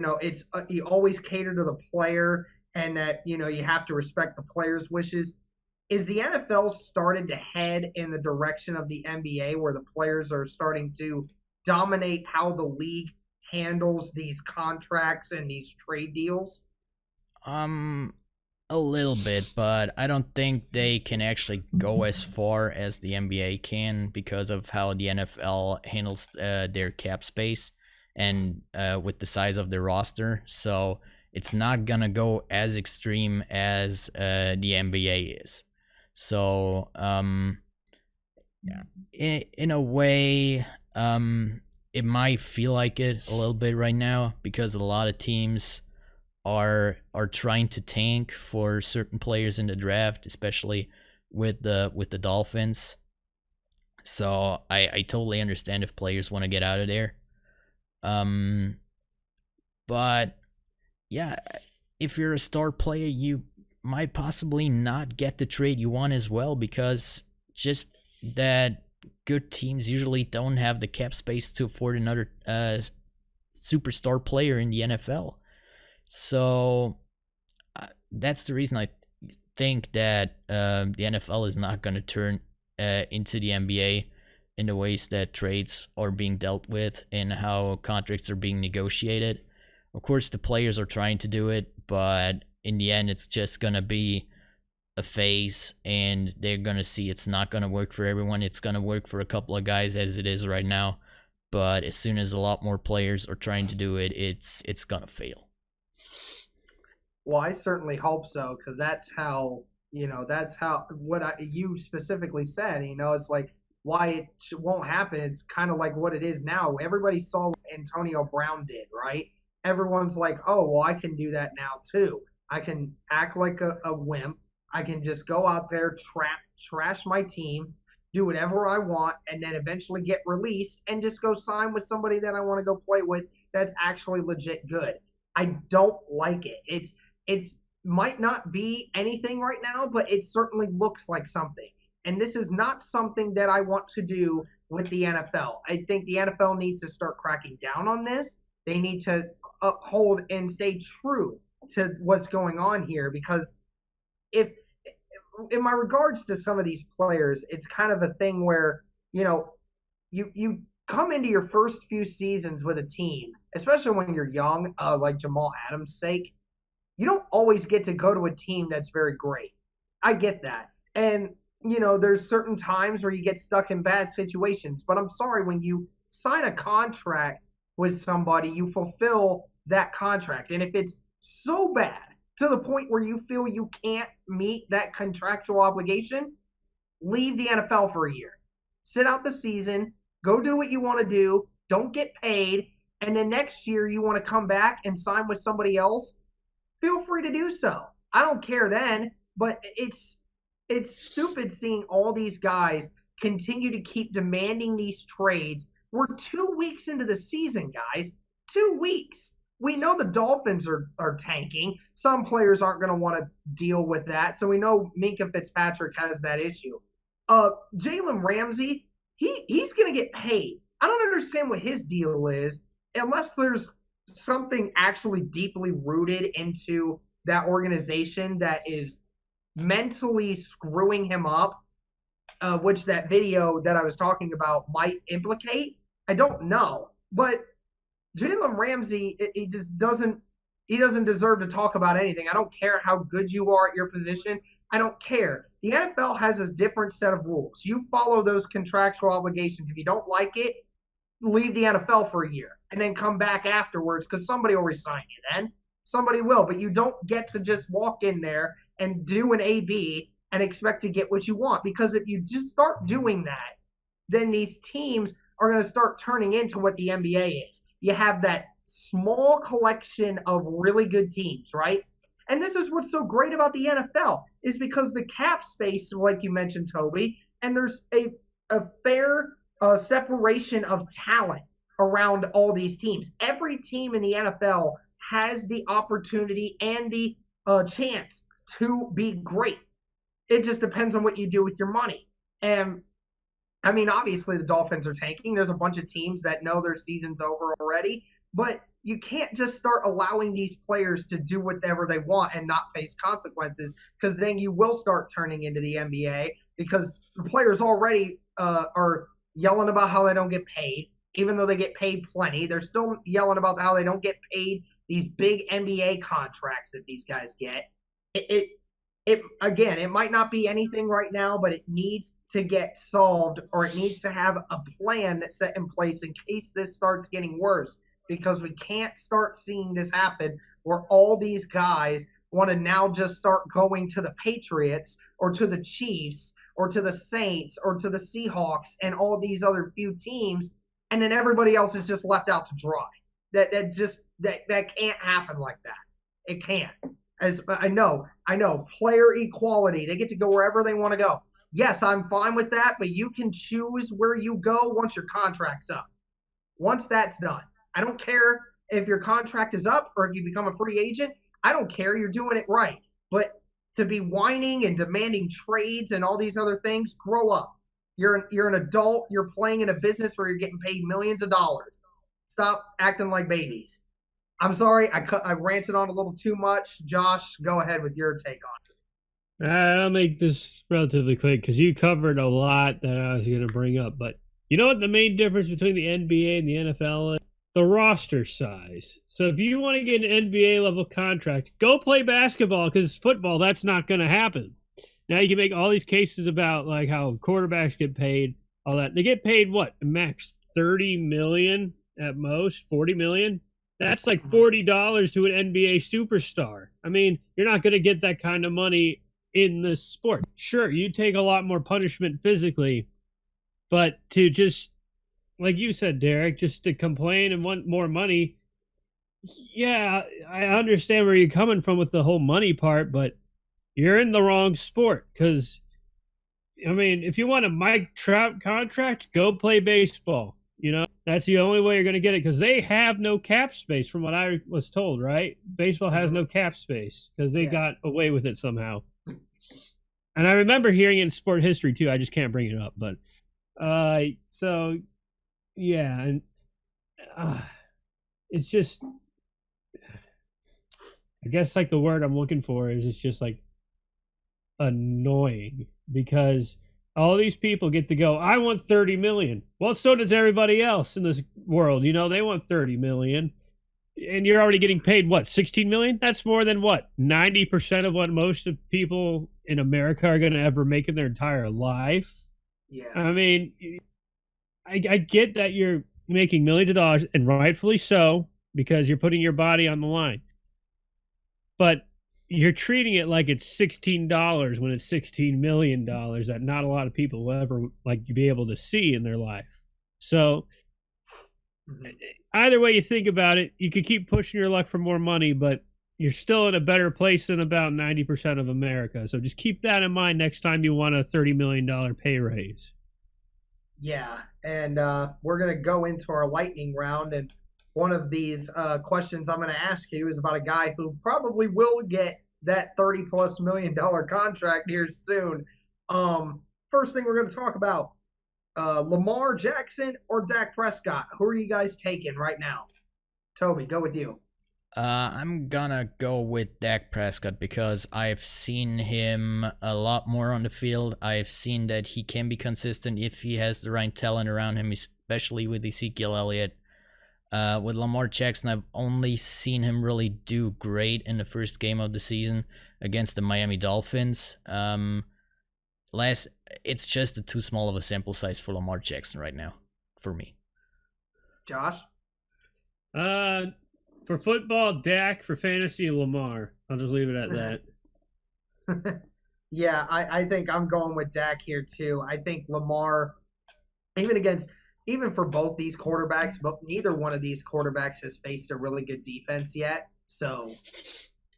it's you always cater to the player, and that you have to respect the player's wishes. Is the NFL started to head in the direction of the NBA, where the players are starting to dominate how the league handles these contracts and these trade deals? A little bit, but I don't think they can actually go as far as the NBA can because of how the NFL handles their cap space and with the size of their roster. So it's not gonna go as extreme as the NBA is. So in a way, it might feel like it a little bit right now, because a lot of teams are trying to tank for certain players in the draft, especially with the Dolphins. So I totally understand if players want to get out of there. But yeah, if you're a star player, you might possibly not get the trade you want as well, because just that good teams usually don't have the cap space to afford another superstar player in the NFL. So that's the reason I think that the NFL is not going to turn into the NBA in the ways that trades are being dealt with and how contracts are being negotiated. Of course, the players are trying to do it, but in the end, it's just going to be a phase, and they're going to see it's not going to work for everyone. It's going to work for a couple of guys as it is right now. But as soon as a lot more players are trying to do it, it's going to fail. Well, I certainly hope so, because that's how That's how you specifically said. It's like why it won't happen. It's kind of like what it is now. Everybody saw what Antonio Brown did, right? Everyone's like, oh, well, I can do that now too. I can act like a wimp. I can just go out there, trash my team, do whatever I want, and then eventually get released and just go sign with somebody that I want to go play with that's actually legit good. I don't like it. It's might not be anything right now, but it certainly looks like something. And this is not something that I want to do with the NFL. I think the NFL needs to start cracking down on this. They need to uphold and stay true to what's going on here, because if in my regards to some of these players, it's kind of a thing where, you come into your first few seasons with a team, especially when you're young, like Jamal Adams' sake, you don't always get to go to a team that's very great. I get that. And, there's certain times where you get stuck in bad situations. But I'm sorry, when you sign a contract with somebody, you fulfill that contract. And if it's so bad to the point where you feel you can't meet that contractual obligation, leave the NFL for a year. Sit out the season, go do what you want to do, don't get paid, and then next year you want to come back and sign with somebody else, feel free to do so. I don't care then, but it's stupid seeing all these guys continue to keep demanding these trades. We're 2 weeks into the season, guys. 2 weeks. We know the Dolphins are tanking. Some players aren't going to want to deal with that. So we know Minkah Fitzpatrick has that issue. Jalen Ramsey, he's going to get paid. I don't understand what his deal is unless there's something actually deeply rooted into that organization that is mentally screwing him up, which that video that I was talking about might implicate. I don't know. But Jalen Ramsey, he doesn't deserve to talk about anything. I don't care how good you are at your position. I don't care. The NFL has a different set of rules. You follow those contractual obligations. If you don't like it, leave the NFL for a year and then come back afterwards, because somebody will resign you then. Somebody will. But you don't get to just walk in there and do an AB and expect to get what you want. Because if you just start doing that, then these teams are going to start turning into what the NBA is. You have that small collection of really good teams, right? And this is what's so great about the NFL, is because the cap space, like you mentioned, Tobi, and there's a fair separation of talent around all these teams. Every team in the NFL has the opportunity and the chance to be great. It just depends on what you do with your money. And I mean, obviously the Dolphins are tanking. There's a bunch of teams that know their season's over already, but you can't just start allowing these players to do whatever they want and not face consequences, because then you will start turning into the NBA, because the players already are yelling about how they don't get paid, even though they get paid plenty. They're still yelling about how they don't get paid these big NBA contracts that these guys get. It might not be anything right now, but it needs to get solved, or it needs to have a plan that's set in place in case this starts getting worse, because we can't start seeing this happen where all these guys want to now just start going to the Patriots or to the Chiefs or to the Saints or to the Seahawks and all these other few teams, and then everybody else is just left out to dry. That can't happen like that. It can't. As I know, player equality. They get to go wherever they want to go. Yes, I'm fine with that, but you can choose where you go once your contract's up. Once that's done. I don't care if your contract is up or if you become a free agent. I don't care. You're doing it right. But to be whining and demanding trades and all these other things, grow up. You're an adult. You're playing in a business where you're getting paid millions of dollars. Stop acting like babies. I'm sorry, I ranted on a little too much. Josh, go ahead with your take on it. I'll make this relatively quick because you covered a lot that I was going to bring up. But you know what the main difference between the NBA and the NFL is? The roster size. So if you want to get an NBA level contract, go play basketball, because football, that's not going to happen. Now you can make all these cases about like how quarterbacks get paid, all that. They get paid what? Max $30 million at most, $40 million. That's like $40 to an NBA superstar. I mean, you're not going to get that kind of money in this sport. Sure, you take a lot more punishment physically, but to just, like you said, Derek, just to complain and want more money, yeah, I understand where you're coming from with the whole money part, but you're in the wrong sport because, I mean, if you want a Mike Trout contract, go play baseball. That's the only way you're going to get it because they have no cap space, from what I was told, right? Baseball has no cap space because they got away with it somehow. And I remember hearing it in sport history too. I just can't bring it up, but so yeah, and it's just, I guess like the word I'm looking for is it's just like annoying because all these people get to go, I want 30 million. Well, so does everybody else in this world. They want 30 million. And you're already getting paid, what, 16 million? That's more than what, 90% of what most of people in America are going to ever make in their entire life. Yeah. I mean, I get that you're making millions of dollars, and rightfully so, because you're putting your body on the line. But you're treating it like it's $16 when it's $16 million that not a lot of people will ever be able to see in their life. So either way you think about it, you could keep pushing your luck for more money, but you're still in a better place than about 90% of America. So just keep that in mind next time you want a $30 million pay raise. Yeah, and we're going to go into our lightning round, and one of these questions I'm going to ask you is about a guy who probably will get that $30+ million contract here soon. First thing we're going to talk about, Lamar Jackson or Dak Prescott? Who are you guys taking right now? Tobi, go with you. I'm gonna go with Dak Prescott because I've seen him a lot more on the field. I've seen that he can be consistent if he has the right talent around him, especially with Ezekiel Elliott. With Lamar Jackson, I've only seen him really do great in the first game of the season against the Miami Dolphins. It's just too small of a sample size for Lamar Jackson right now, for me. Josh? For football, Dak. For fantasy, Lamar. I'll just leave it at that. Yeah, I think I'm going with Dak here too. I think Lamar, even for both these quarterbacks, but neither one of these quarterbacks has faced a really good defense yet. So,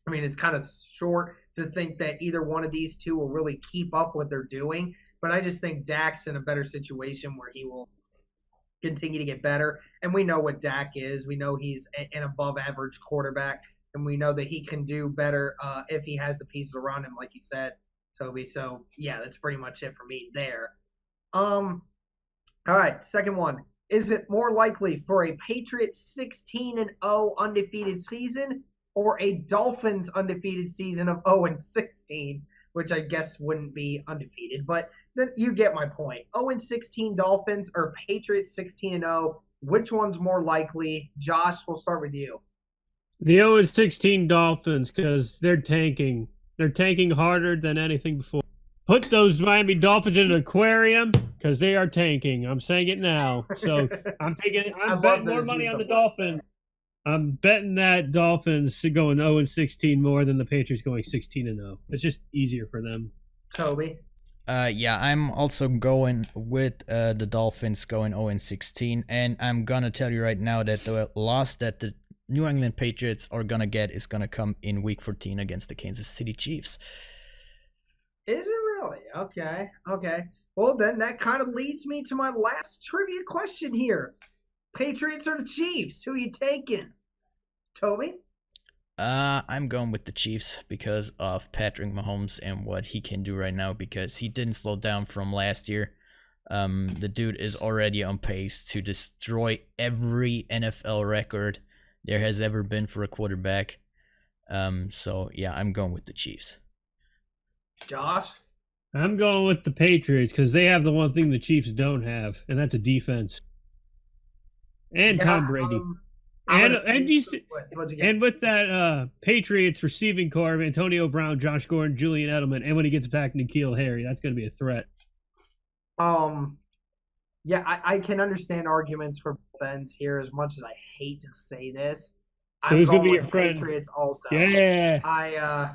I mean, it's kind of short to think that either one of these two will really keep up what they're doing. But I just think Dak's in a better situation where he will continue to get better. And we know what Dak is. We know he's an above average quarterback, and we know that he can do better if he has the pieces around him, like you said, Tobi. So yeah, that's pretty much it for me there. All right, second one. Is it more likely for a Patriots 16-0 undefeated season or a Dolphins undefeated season of 0-16, which I guess wouldn't be undefeated, but then you get my point. 0-16 Dolphins or Patriots 16-0, which one's more likely? Josh, we'll start with you. The 0-16 Dolphins, because they're tanking. They're tanking harder than anything before. Put those Miami Dolphins in an aquarium because they are tanking. I'm saying it now. So I'm betting more money on the Dolphins. I'm betting that Dolphins going 0-16 more than the Patriots going 16-0. It's just easier for them. Tobi? Yeah, I'm also going with the Dolphins going 0-16, and I'm gonna tell you right now that the loss that the New England Patriots are gonna get is gonna come in Week 14 against the Kansas City Chiefs. Is it really? Okay. Well, then that kind of leads me to my last trivia question here. Patriots or the Chiefs? Who are you taking? Tobi? I'm going with the Chiefs because of Patrick Mahomes and what he can do right now, because he didn't slow down from last year. The dude is already on pace to destroy every NFL record there has ever been for a quarterback. So yeah, I'm going with the Chiefs. Josh? I'm going with the Patriots because they have the one thing the Chiefs don't have, and that's a defense. And Tom Brady. And with that Patriots receiving core of Antonio Brown, Josh Gordon, Julian Edelman, and when he gets back, N'Keal Harry, that's going to be a threat. Yeah, I can understand arguments for both ends here. As much as I hate to say this, so who's going to be your friend? Patriots also. Yeah.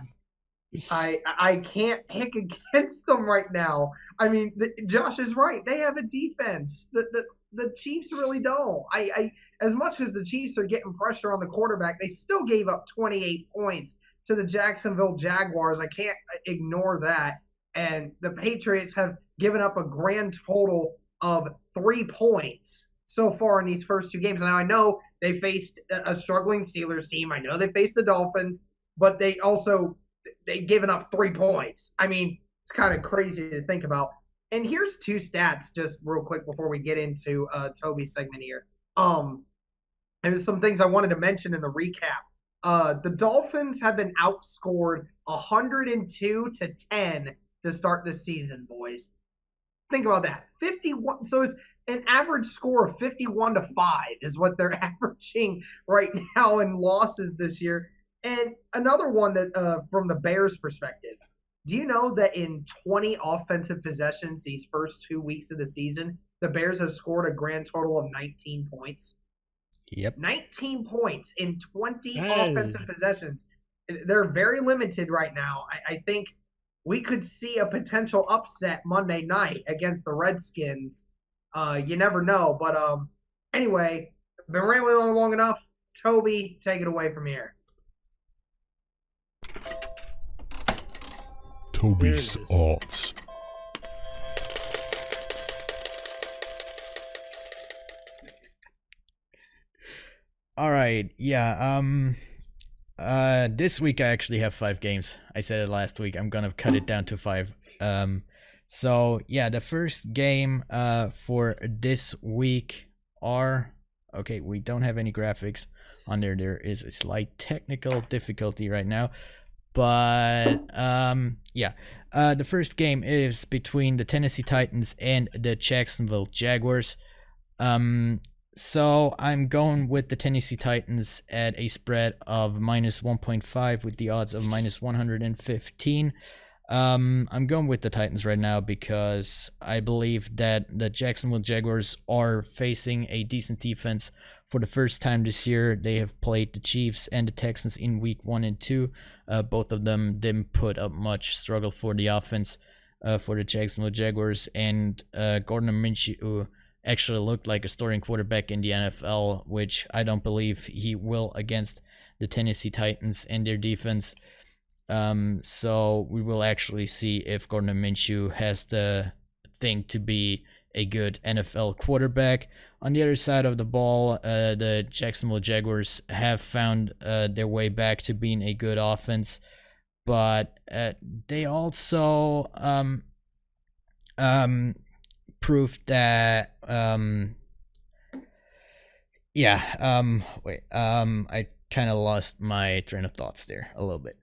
I can't pick against them right now. I mean, Josh is right. They have a defense. The Chiefs really don't. As much as the Chiefs are getting pressure on the quarterback, they still gave up 28 points to the Jacksonville Jaguars. I can't ignore that. And the Patriots have given up a grand total of 3 points so far in these first two games. Now I know they faced a struggling Steelers team. I know they faced the Dolphins, but they've given up 3 points. I mean, it's kind of crazy to think about. And here's two stats just real quick before we get into Tobi's segment here. There's some things I wanted to mention in the recap. The Dolphins have been outscored 102-10 to start this season, boys. Think about that. 51. So it's an average score of 51-5 is what they're averaging right now in losses this year. And another one that from the Bears' perspective, do you know that in 20 offensive possessions these first 2 weeks of the season, the Bears have scored a grand total of 19 points? Yep. 19 points in 20 offensive possessions. They're very limited right now. I think we could see a potential upset Monday night against the Redskins. You never know. But anyway, been rambling on long enough. Tobi, take it away from here. Tobi's odds. All right. Yeah. This week I actually have 5 games. I said it last week. I'm gonna cut it down to 5. So yeah, the first game for this week are okay. We don't have any graphics on there. There is a slight technical difficulty right now, but yeah. The first game is between the Tennessee Titans and the Jacksonville Jaguars. So I'm going with the Tennessee Titans at a spread of minus 1.5 with the odds of minus 115. I'm going with the Titans right now because I believe that the Jacksonville Jaguars are facing a decent defense for the first time this year. They have played the Chiefs and the Texans in week 1 and 2. Both of them didn't put up much struggle for the offense for the Jacksonville Jaguars, and Gardner Minshew actually looked like a starting quarterback in the NFL, which I don't believe he will against the Tennessee Titans and their defense. So we will actually see if Gardner Minshew has the thing to be a good NFL quarterback. On the other side of the ball, the Jacksonville Jaguars have found their way back to being a good offense, but they also proved that I kind of lost my train of thoughts there a little bit.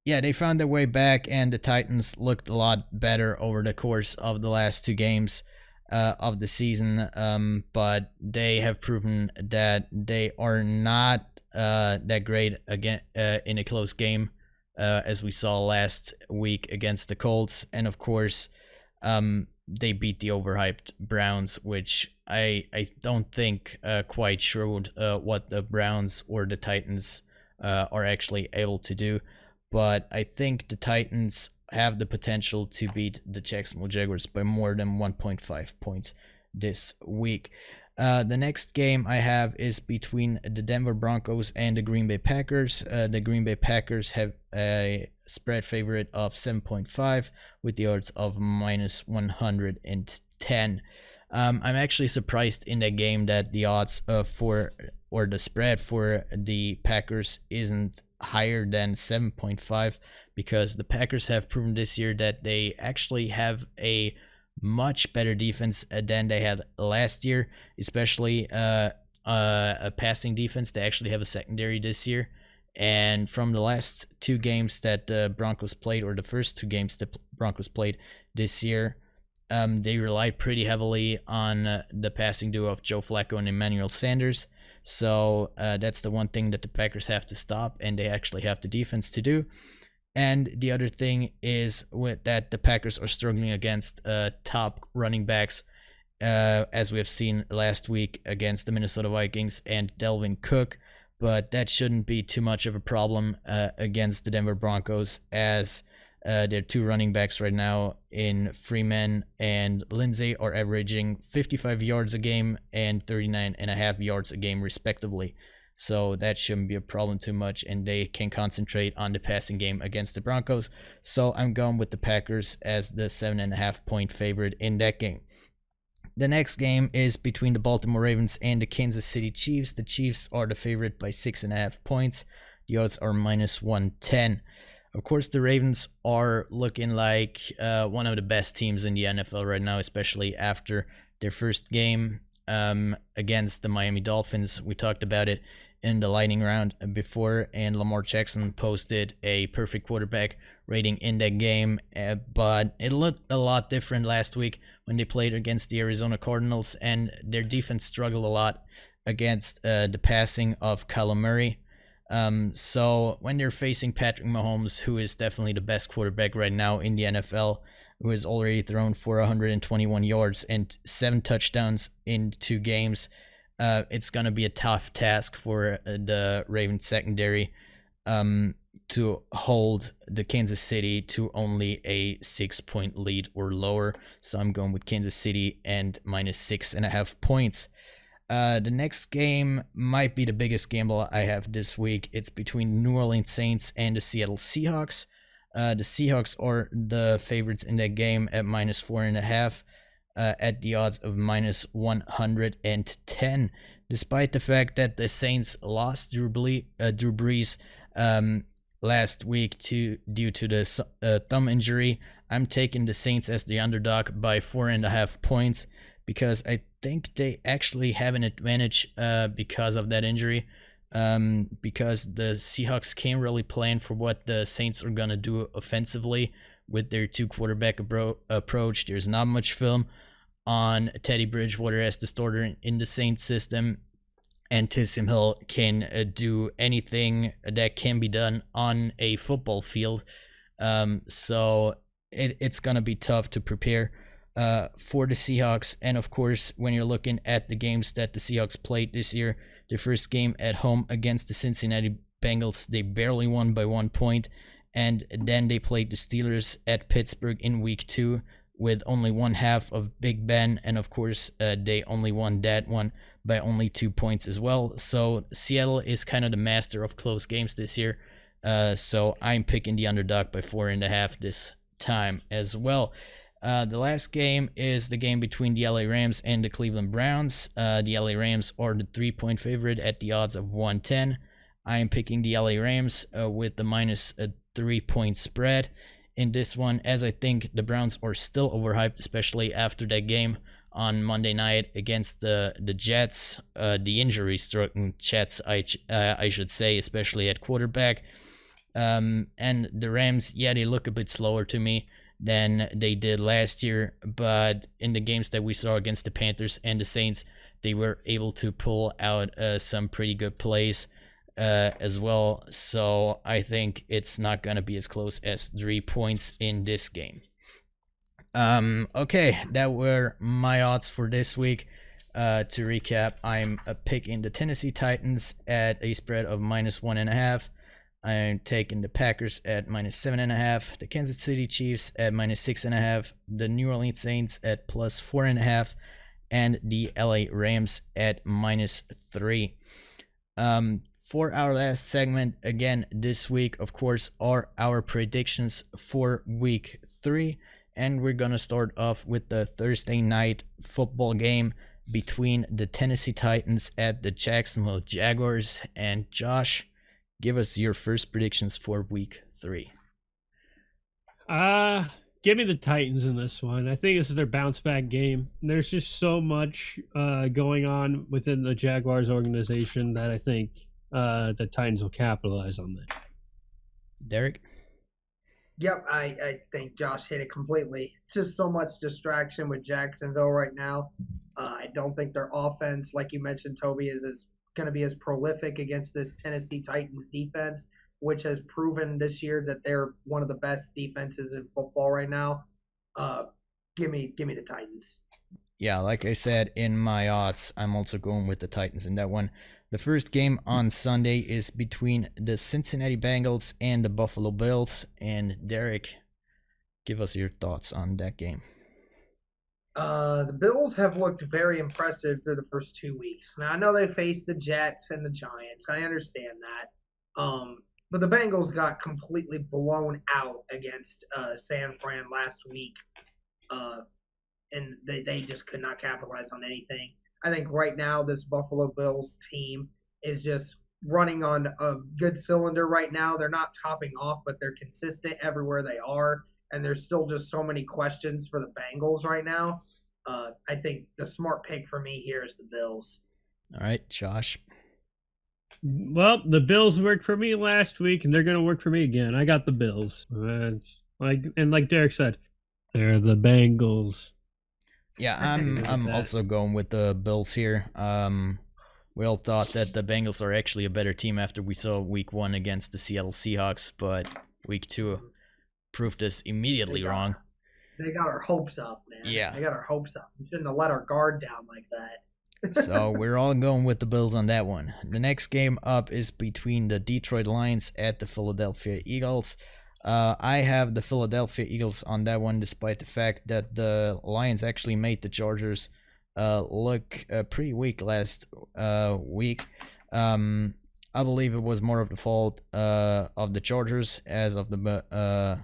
Yeah, they found their way back, and the Titans looked a lot better over the course of the last 2 games of the season, but they have proven that they are not that great again in a close game, as we saw last week against the Colts. And of course, they beat the overhyped Browns, which I don't think quite showed what the Browns or the Titans are actually able to do. But I think the Titans have the potential to beat the Jacksonville Jaguars by more than 1.5 points this week. The next game I have is between the Denver Broncos and the Green Bay Packers. The Green Bay Packers have a spread favorite of 7.5 with the odds of minus 110. I'm actually surprised in that game that the odds for the spread for the Packers isn't higher than 7.5, because the Packers have proven this year that they actually have a much better defense than they had last year, especially a passing defense. They actually have a secondary this year. And from the last 2 games that the Broncos played, or the first 2 games that Broncos played this year, they relied pretty heavily on the passing duo of Joe Flacco and Emmanuel Sanders. So that's the one thing that the Packers have to stop, and they actually have the defense to do. And the other thing is with that the Packers are struggling against top running backs, as we have seen last week against the Minnesota Vikings and Dalvin Cook. but that shouldn't be too much of a problem against the Denver Broncos, as their two running backs right now in Freeman and Lindsay are averaging 55 yards a game and 39.5 yards a game respectively. So that shouldn't be a problem too much, and they can concentrate on the passing game against the Broncos. So I'm going with the Packers as the 7.5 point favorite in that game. The next game is between the Baltimore Ravens and the Kansas City Chiefs. The Chiefs are the favorite by 6.5 points. The odds are minus 110. Of course, the Ravens are looking like one of the best teams in the NFL right now, especially after their first game against the Miami Dolphins. We talked about it in the lightning round before, and Lamar Jackson posted a perfect quarterback rating in that game, but it looked a lot different last week when they played against the Arizona Cardinals, and their defense struggled a lot against the passing of Kyler Murray. So when they're facing Patrick Mahomes, who is definitely the best quarterback right now in the NFL, who has already thrown for 121 yards and 7 touchdowns in 2 games, it's going to be a tough task for the Ravens secondary to hold the Kansas City to only a 6-point lead or lower. So I'm going with Kansas City and minus 6.5 points. The next game might be the biggest gamble I have this week. It's between New Orleans Saints and the Seattle Seahawks. The Seahawks are the favorites in that game at minus 4.5 at the odds of minus 110. Despite the fact that the Saints lost Drew Brees last week due to the thumb injury, I'm taking the Saints as the underdog by 4.5 points, because I think they actually have an advantage because of that injury, because the Seahawks can't really plan for what the Saints are going to do offensively with their 2 quarterback approach. There's not much film on Teddy Bridgewater as the starter in the Saints system, and Taysom Hill can do anything that can be done on a football field. So it's going to be tough to prepare for the Seahawks. And of course, when you're looking at the games that the Seahawks played this year, their first game at home against the Cincinnati Bengals, they barely won by 1 point. And then they played the Steelers at Pittsburgh in week 2 with only one half of Big Ben. And of course, they only won that one by only 2 points as well. So Seattle is kind of the master of close games this year. So I'm picking the underdog by 4.5 this time as well. The last game is the game between the LA Rams and the Cleveland Browns. The LA Rams are the 3-point favorite at the odds of 110. I am picking the LA Rams with the minus 3-point spread in this one, as I think the Browns are still overhyped, especially after that game on Monday night against the Jets, the injury-stricken Jets, I should say, especially at quarterback. And the Rams, yeah, they look a bit slower to me than they did last year, but in the games that we saw against the Panthers and the Saints, they were able to pull out some pretty good plays as well. So I think it's not going to be as close as 3 points in this game. Okay, that were my odds for this week. To recap, I'm picking the Tennessee Titans at a spread of minus 1.5. I'm taking the Packers at minus 7.5, the Kansas City Chiefs at minus 6.5, the New Orleans Saints at plus 4.5, and the LA Rams at minus 3. For our last segment, again, this week, of course, are our predictions for week 3. And we're going to start off with the Thursday night football game between the Tennessee Titans at the Jacksonville Jaguars. And Josh, give us your first predictions for week 3. Give me the Titans in this one. I think this is their bounce back game. There's just so much going on within the Jaguars organization that I think the Titans will capitalize on that. Derek? Yep, I think Josh hit it completely. Just so much distraction with Jacksonville right now. I don't think their offense, like you mentioned, Tobi, is going to be as prolific against this Tennessee Titans defense, which has proven this year that they're one of the best defenses in football right now. Give me the Titans. Yeah, like I said in my odds, I'm also going with the Titans in that one. The first game on Sunday is between the Cincinnati Bengals and the Buffalo Bills. And Derek, give us your thoughts on that game. The Bills have looked very impressive through the first 2 weeks. Now I know they faced the Jets and the Giants. I understand that. But the Bengals got completely blown out against San Fran last week, and they just could not capitalize on anything. I think right now this Buffalo Bills team is just running on a good cylinder right now. They're not topping off, but they're consistent everywhere they are. And there's still just so many questions for the Bengals right now. I think the smart pick for me here is the Bills. All right, Josh. Well, the Bills worked for me last week, and they're going to work for me again. I got the Bills. Like Derek said, they're the Bengals. Yeah, I'm also going with the Bills here. We all thought that the Bengals are actually a better team after we saw Week 1 against the Seattle Seahawks, but Week 2 proved us immediately wrong. They got our hopes up, man. Yeah. They got our hopes up. We shouldn't have let our guard down like that. So we're all going with the Bills on that one. The next game up is between the Detroit Lions at the Philadelphia Eagles. I have the Philadelphia Eagles on that one, despite the fact that the Lions actually made the Chargers look pretty weak last week. I believe it was more of the fault of the Chargers as of the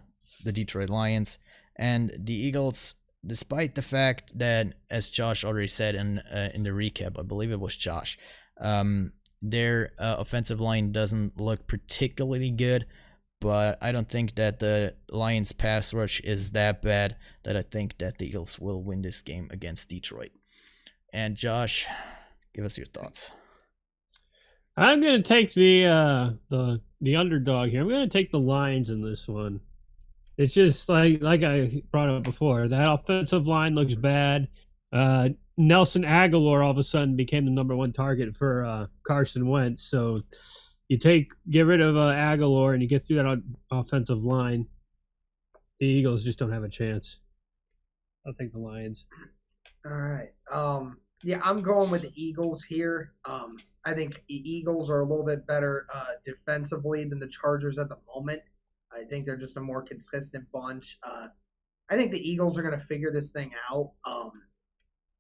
Detroit Lions. And the Eagles, despite the fact that, as Josh already said in the recap, I believe it was Josh, their offensive line doesn't look particularly good, but I don't think that the Lions' pass rush is that bad that I think that the Eagles will win this game against Detroit. And Josh, give us your thoughts. I'm going to take the underdog here. I'm going to take the Lions in this one. It's just like I brought up before. That offensive line looks bad. Nelson Aguilar all of a sudden became the number one target for Carson Wentz. So you get rid of Aguilar and you get through that offensive line. The Eagles just don't have a chance. I'll take the Lions. All right. Yeah, I'm going with the Eagles here. I think the Eagles are a little bit better defensively than the Chargers at the moment. I think they're just a more consistent bunch. I think the Eagles are going to figure this thing out.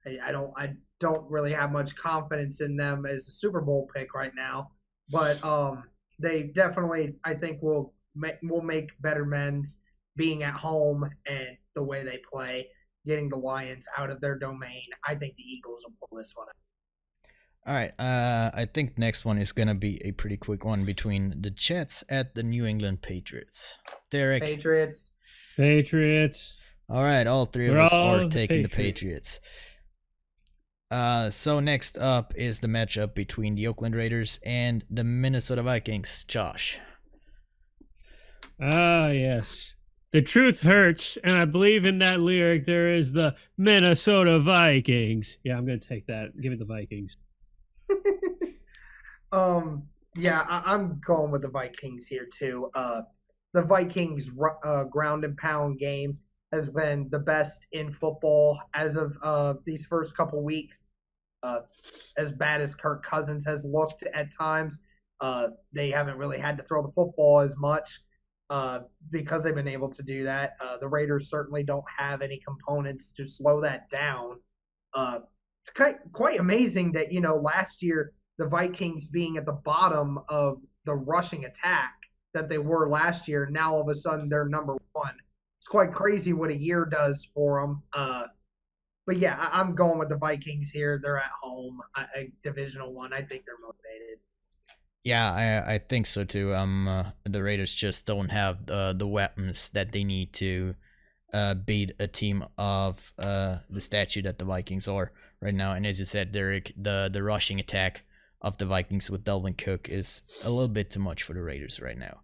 I don't really have much confidence in them as a Super Bowl pick right now, but they definitely, I think, will make better amends being at home and the way they play, getting the Lions out of their domain. I think the Eagles will pull this one out. All right, I think next one is going to be a pretty quick one between the Jets at the New England Patriots. Derek? Patriots. All right, all three of us are taking the Patriots. So next up is the matchup between the Oakland Raiders and the Minnesota Vikings. Josh? Ah, yes. The truth hurts, and I believe in that lyric there is the Minnesota Vikings. Yeah, I'm going to take that. Give me the Vikings. Yeah, I'm going with the Vikings here too. The Vikings ground and pound game has been the best in football as of these first couple weeks. As bad as Kirk Cousins has looked at times, they haven't really had to throw the football as much because they've been able to do that. The Raiders certainly don't have any components to slow that down. It's quite amazing that, last year the Vikings being at the bottom of the rushing attack that they were last year, now all of a sudden they're number one. It's quite crazy what a year does for them. But yeah, I'm going with the Vikings here. They're at home, Divisional One. I think they're motivated. Yeah, I think so too. The Raiders just don't have the weapons that they need to beat a team of the stature that the Vikings are right now. And as you said, Derek, the rushing attack of the Vikings with Dalvin Cook is a little bit too much for the Raiders right now.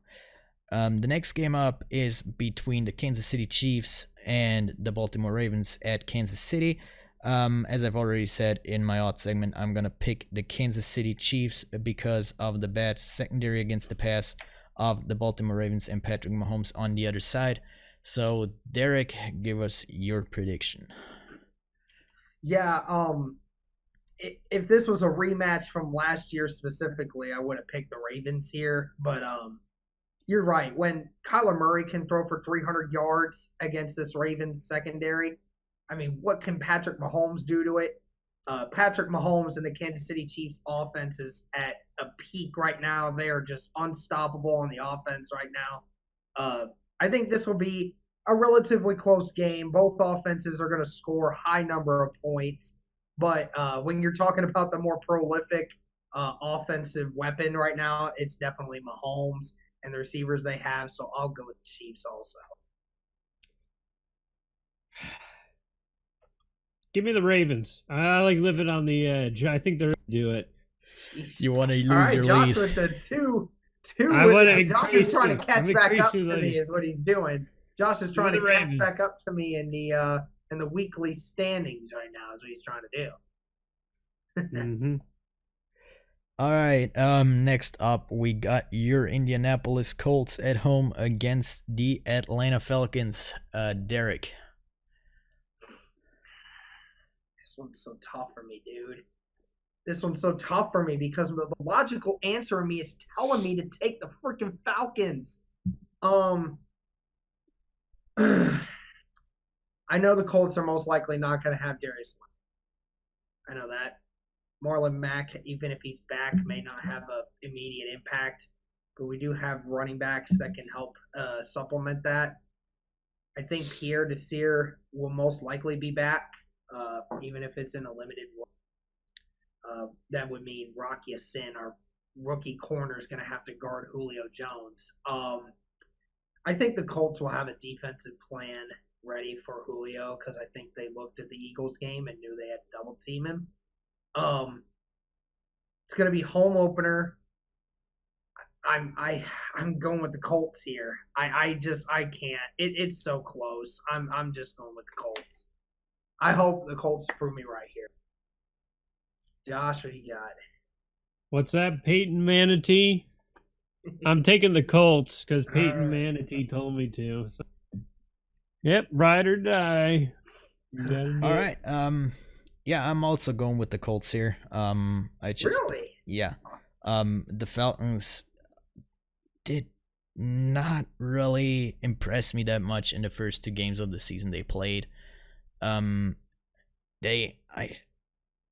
The next game up is between the Kansas City Chiefs and the Baltimore Ravens at Kansas City. As I've already said in my odds segment, I'm going to pick the Kansas City Chiefs because of the bad secondary against the pass of the Baltimore Ravens and Patrick Mahomes on the other side. So, Derek, give us your prediction. Yeah, if this was a rematch from last year specifically, I would have picked the Ravens here. But you're right. When Kyler Murray can throw for 300 yards against this Ravens secondary, I mean, what can Patrick Mahomes do to it? Patrick Mahomes and the Kansas City Chiefs offense is at a peak right now. They are just unstoppable on the offense right now. I think this will be a relatively close game. Both offenses are going to score a high number of points. But when you're talking about the more prolific offensive weapon right now, it's definitely Mahomes and the receivers they have. So I'll go with the Chiefs also. Give me the Ravens. I like living on the edge. I think they're going to do it. You want to lose All right, your Josh lead. with the two. I want to Josh is trying to catch back up to the me is what he's doing. Josh is trying to catch Ravens. back up to me in the weekly standings right now is what he's trying to do. Mm-hmm. All right. Next up, we got your Indianapolis Colts at home against the Atlanta Falcons. Derek. This one's so tough for me, dude. This one's so tough for me because the logical answer in me is telling me to take the freaking Falcons. I know the Colts are most likely not going to have Darius Leonard. I know that. Marlon Mack, even if he's back, may not have an immediate impact. But we do have running backs that can help supplement that. I think Pierre Desir will most likely be back, even if it's in a limited role. That would mean Rocky Sin, our rookie corner, is going to have to guard Julio Jones. I think the Colts will have a defensive plan ready for Julio because I think they looked at the Eagles game and knew they had to double team him. It's going to be home opener. I'm going with the Colts here. I can't. It's so close. I'm just going with the Colts. I hope the Colts prove me right here. Josh, what you got? What's that, Peyton Manatee? I'm taking the Colts because Peyton Manatee told me to. So. Yep, ride or die. All right. Yeah, I'm also going with the Colts here. Really? Yeah. The Falcons did not really impress me that much in the first two games of the season they played.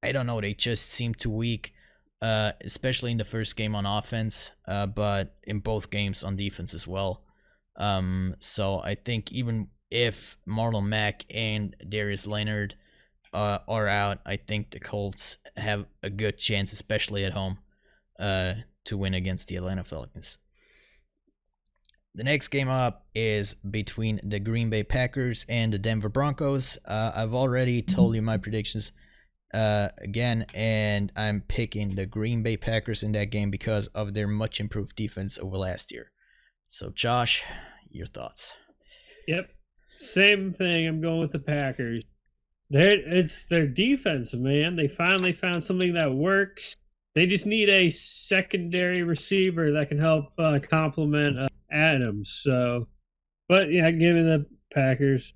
I don't know, they just seemed too weak, especially in the first game on offense, but in both games on defense as well. So I think even if Marlon Mack and Darius Leonard are out, I think the Colts have a good chance, especially at home, to win against the Atlanta Falcons. The next game up is between the Green Bay Packers and the Denver Broncos. I've already told you my predictions again, and I'm picking the Green Bay Packers in that game because of their much improved defense over last year. So, Josh, your thoughts? Yep, same thing. I'm going with the Packers. It's their defense, man. They finally found something that works. They just need a secondary receiver that can help complement Adams. So, but yeah, give me the Packers.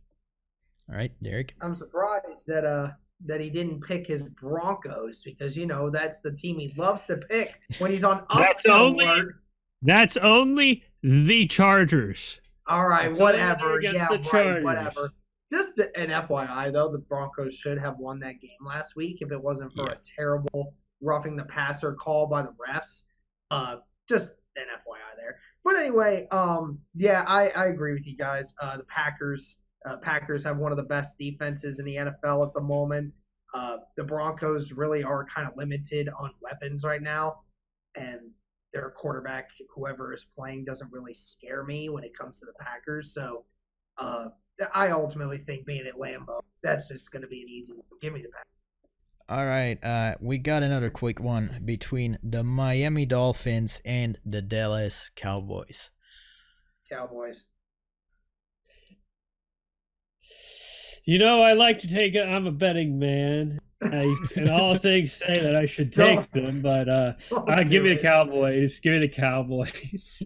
All right, Derek. I'm surprised that he didn't pick his Broncos because that's the team he loves to pick when he's on upset alert. That's only the Chargers. All right, That's whatever. Yeah, right, Chargers. Whatever. Just an FYI, though, the Broncos should have won that game last week if it wasn't for a terrible roughing the passer call by the refs. Just an FYI there. But anyway, I agree with you guys. The Packers have one of the best defenses in the NFL at the moment. The Broncos really are kind of limited on weapons right now, and their quarterback, whoever is playing, doesn't really scare me when it comes to the Packers. So I ultimately think being at Lambeau, that's just going to be an easy one. Give me the Packers. All right, we got another quick one between the Miami Dolphins and the Dallas Cowboys. Cowboys. I like to take it. I'm a betting man. And all things say that I should take them, but give me the Cowboys. Give me the Cowboys.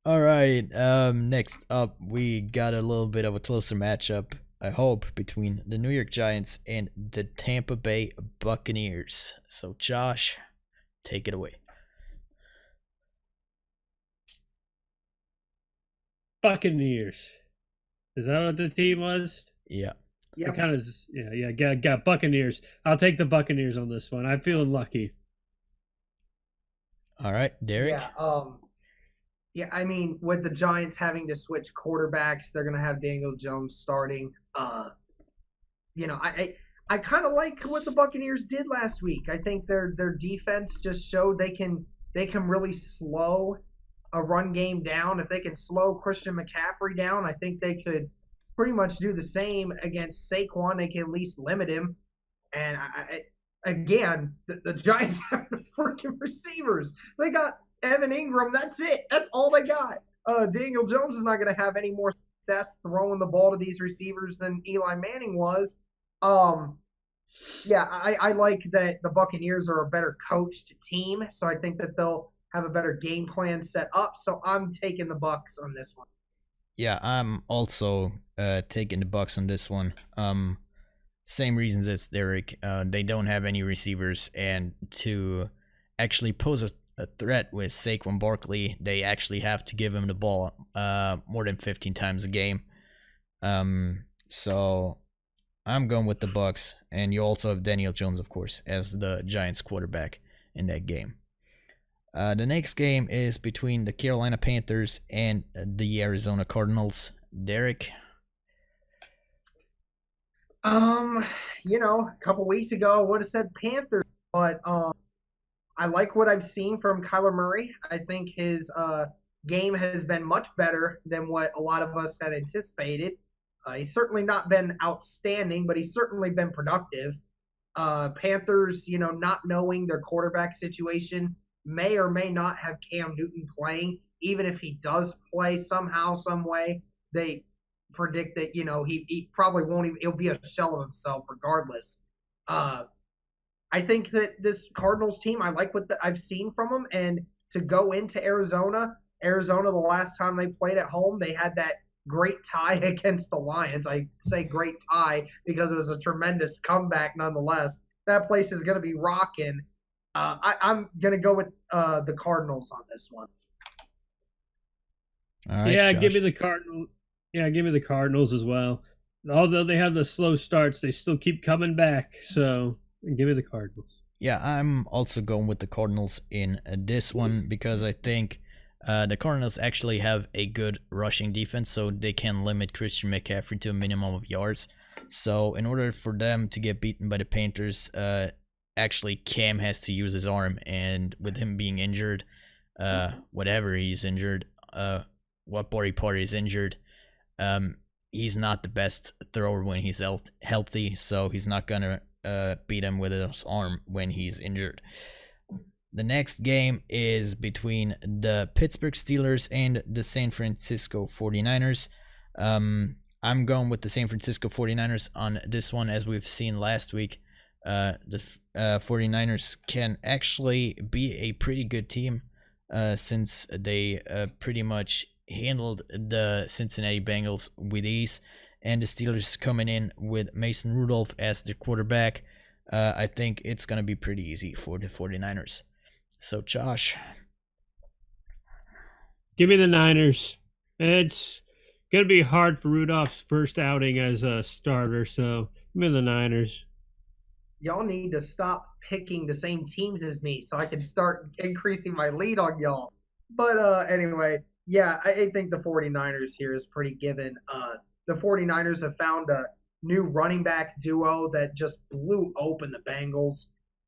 All right, next up, we got a little bit of a closer matchup I hope, between the New York Giants and the Tampa Bay Buccaneers. So, Josh, take it away. Buccaneers. Is that what the team was? Yeah. I kind of, got Buccaneers. I'll take the Buccaneers on this one. I'm feeling lucky. All right, Derek. Yeah, I mean, with the Giants having to switch quarterbacks, they're gonna have Daniel Jones starting. I kind of like what the Buccaneers did last week. I think their defense just showed they can really slow a run game down. If they can slow Christian McCaffrey down, I think they could pretty much do the same against Saquon. They can at least limit him. And again, the Giants have the freaking receivers. They got Evan Ingram. That's it. That's all they got. Daniel Jones is not going to have any more success throwing the ball to these receivers than Eli Manning was. I like that the Buccaneers are a better coached team, so I think that they'll have a better game plan set up. So I'm taking the Bucs on this one. Yeah, I'm also taking the Bucs on this one. Same reasons as Derek. They don't have any receivers, and to actually pose a threat with Saquon Barkley, they actually have to give him the ball more than 15 times a game. So I'm going with the Bucs, and you also have Daniel Jones, of course, as the Giants quarterback in that game. The next game is between the Carolina Panthers and the Arizona Cardinals. Derek? A couple weeks ago, I would have said Panthers, but I like what I've seen from Kyler Murray. I think his game has been much better than what a lot of us had anticipated. He's certainly not been outstanding, but he's certainly been productive. Panthers, not knowing their quarterback situation, may or may not have Cam Newton playing. Even if he does play somehow, some way, they predict that, he probably won't even, he'll be a shell of himself regardless. I think that this Cardinals team, I like what I've seen from them. And to go into Arizona, the last time they played at home, they had that great tie against the Lions. I say great tie because it was a tremendous comeback nonetheless. That place is going to be rocking. I'm going to go with the Cardinals on this one. All right, Josh. Give me the Cardinals. Yeah, give me the Cardinals as well. Although they have the slow starts, they still keep coming back. So give me the Cardinals. Yeah, I'm also going with the Cardinals in this one because I think the Cardinals actually have a good rushing defense, so they can limit Christian McCaffrey to a minimum of yards. So in order for them to get beaten by the Panthers, actually Cam has to use his arm, and with him being injured, whatever he's injured, what body part is injured, he's not the best thrower when he's healthy, so he's not gonna beat him with his arm when he's injured. The next game is between the Pittsburgh Steelers and the San Francisco 49ers. I'm going with the San Francisco 49ers on this one. As we've seen last week, the 49ers can actually be a pretty good team since they pretty much handled the Cincinnati Bengals with ease. And the Steelers coming in with Mason Rudolph as their quarterback. I think it's going to be pretty easy for the 49ers. So, Josh. Give me the Niners. It's going to be hard for Rudolph's first outing as a starter, so give me the Niners. Y'all need to stop picking the same teams as me so I can start increasing my lead on y'all. But anyway, yeah, I think the 49ers here is pretty given. The 49ers have found a new running back duo that just blew open the Bengals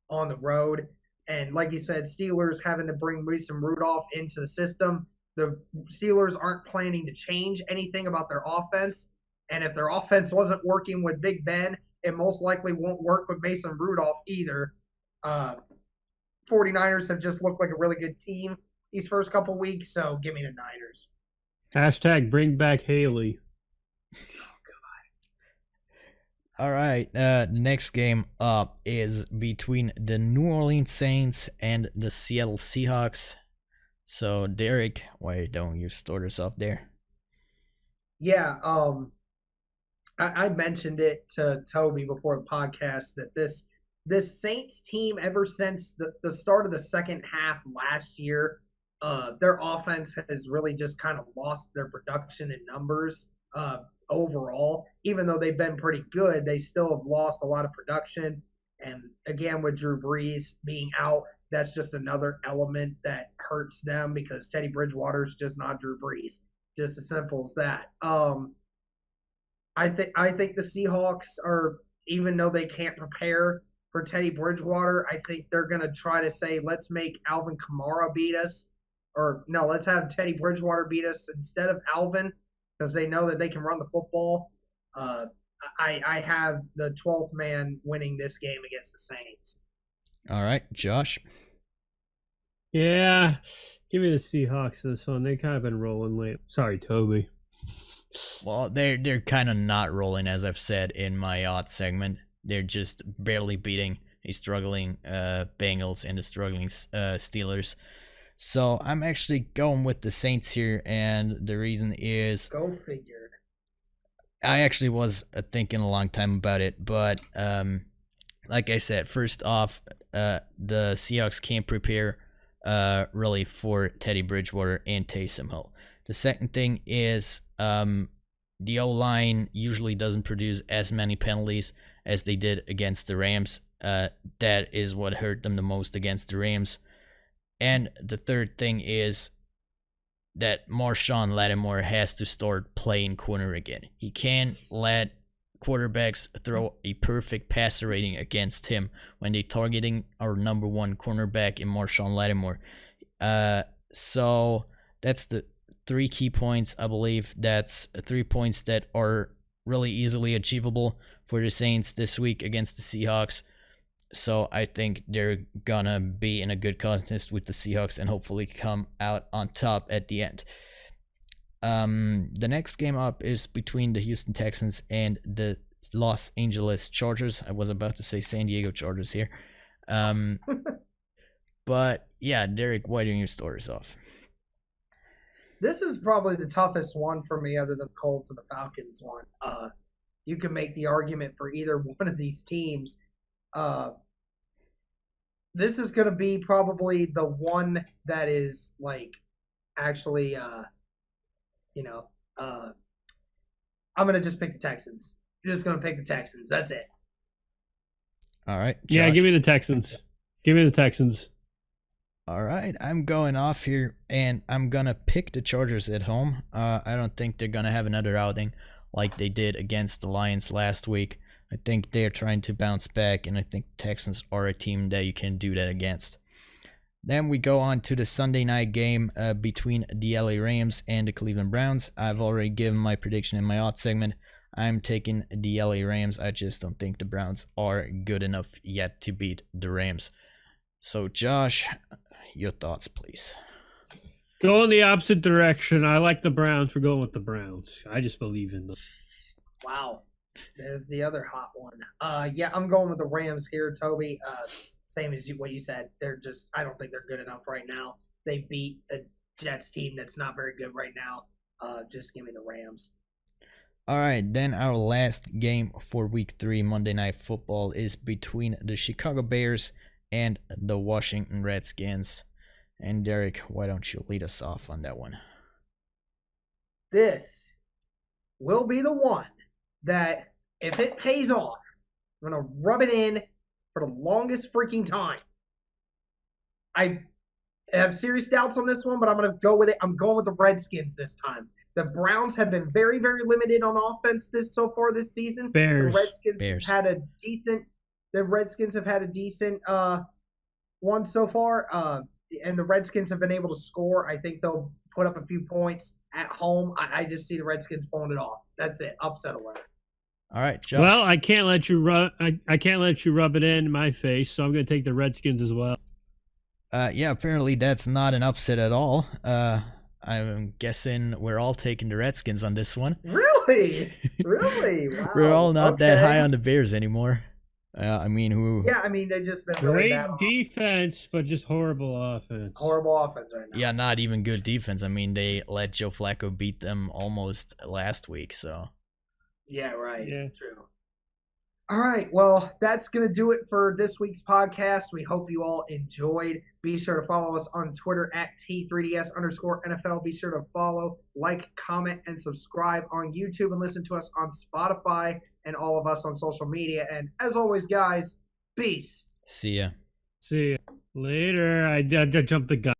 on the road. And like you said, Steelers having to bring Mason Rudolph into the system. The Steelers aren't planning to change anything about their offense. And if their offense wasn't working with Big Ben, it most likely won't work with Mason Rudolph either. 49ers have just looked like a really good team these first couple weeks, so give me the Niners. Hashtag bring back Haley. All right, the next game up is between the New Orleans Saints and the Seattle Seahawks. So, Derek, why don't you start us off there? Yeah, I mentioned it to Toby before the podcast that this Saints team, ever since the start of the second half last year, their offense has really just kind of lost their production and numbers overall. Even though they've been pretty good, they still have lost a lot of production. And again, with Drew Brees being out, that's just another element that hurts them because Teddy Bridgewater's just not Drew Brees. Just as simple as that. I think the Seahawks are, even though they can't prepare for Teddy Bridgewater, I think they're gonna try to say, let's make Alvin Kamara beat us, or no, let's have Teddy Bridgewater beat us instead of Alvin, because they know that they can run the football. I have the 12th man winning this game against the Saints. All right, Josh. Yeah, give me the Seahawks this one. They kind of been rolling late. Sorry, Toby. Well, they're kind of not rolling, as I've said in my odds segment. They're just barely beating a struggling Bengals and the struggling Steelers. So I'm actually going with the Saints here, and the reason is, Go figure. I actually was thinking a long time about it, but like I said, first off, the Seahawks can't prepare really for Teddy Bridgewater and Taysom Hill. The second thing is the O-line usually doesn't produce as many penalties as they did against the Rams. That is what hurt them the most against the Rams. And the third thing is that Marshawn Lattimore has to start playing corner again. He can't let quarterbacks throw a perfect passer rating against him when they're targeting our number one cornerback in Marshawn Lattimore. So that's the 3 key points. I believe that's 3 points that are really easily achievable for the Saints this week against the Seahawks. So I think they're gonna be in a good contest with the Seahawks and hopefully come out on top at the end. The next game up is between the Houston Texans and the Los Angeles Chargers. I was about to say San Diego Chargers here. But yeah, Derek, why don't you start us off? This is probably the toughest one for me, other than the Colts and the Falcons one. You can make the argument for either one of these teams. This is going to be probably the one that is like actually, I'm going to just pick the Texans. I'm just going to pick the Texans. That's it. All right. Josh. Yeah, give me the Texans. Give me the Texans. All right, I'm going off here, and I'm going to pick the Chargers at home. I don't think they're going to have another outing like they did against the Lions last week. I think they're trying to bounce back, and I think Texans are a team that you can do that against. Then we go on to the Sunday night game between the LA Rams and the Cleveland Browns. I've already given my prediction in my odds segment. I'm taking the LA Rams. I just don't think the Browns are good enough yet to beat the Rams. So, Josh, your thoughts, please. Go in the opposite direction. I like the Browns for going with the Browns. I just believe in them. Wow. There's the other hot one. Yeah, I'm going with the Rams here, Toby. Same as what you said. I don't think they're good enough right now. They beat a Jets team that's not very good right now. Just give me the Rams. All right, then our last game for Week 3 Monday Night Football is between the Chicago Bears and the Washington Redskins. And Derek, why don't you lead us off on that one? This will be the one that, if it pays off, I'm going to rub it in for the longest freaking time. I have serious doubts on this one, but I'm going to go with it. I'm going with the Redskins this time. The Browns have been very, very limited on offense so far this season. Bears. The Redskins have had a decent one so far. And the Redskins have been able to score. I think they'll put up a few points at home. I just see the Redskins pulling it off. That's it. Upset alert. All right, Josh. Well, I can't let you rub it in my face, so I'm going to take the Redskins as well. Yeah, apparently that's not an upset at all. I'm guessing we're all taking the Redskins on this one. Really? Really? Wow. We're all not that high on the Bears anymore. I mean, who? Yeah, I mean, they've just been really great bad defense, but just horrible offense. Horrible offense right now. Yeah, not even good defense. I mean, they let Joe Flacco beat them almost last week, so. Yeah, right. Yeah. True. All right. Well, that's going to do it for this week's podcast. We hope you all enjoyed. Be sure to follow us on Twitter at T3DS_NFL. Be sure to follow, like, comment, and subscribe on YouTube and listen to us on Spotify and all of us on social media. And as always, guys, peace. See ya. See ya later. I jumped the gun.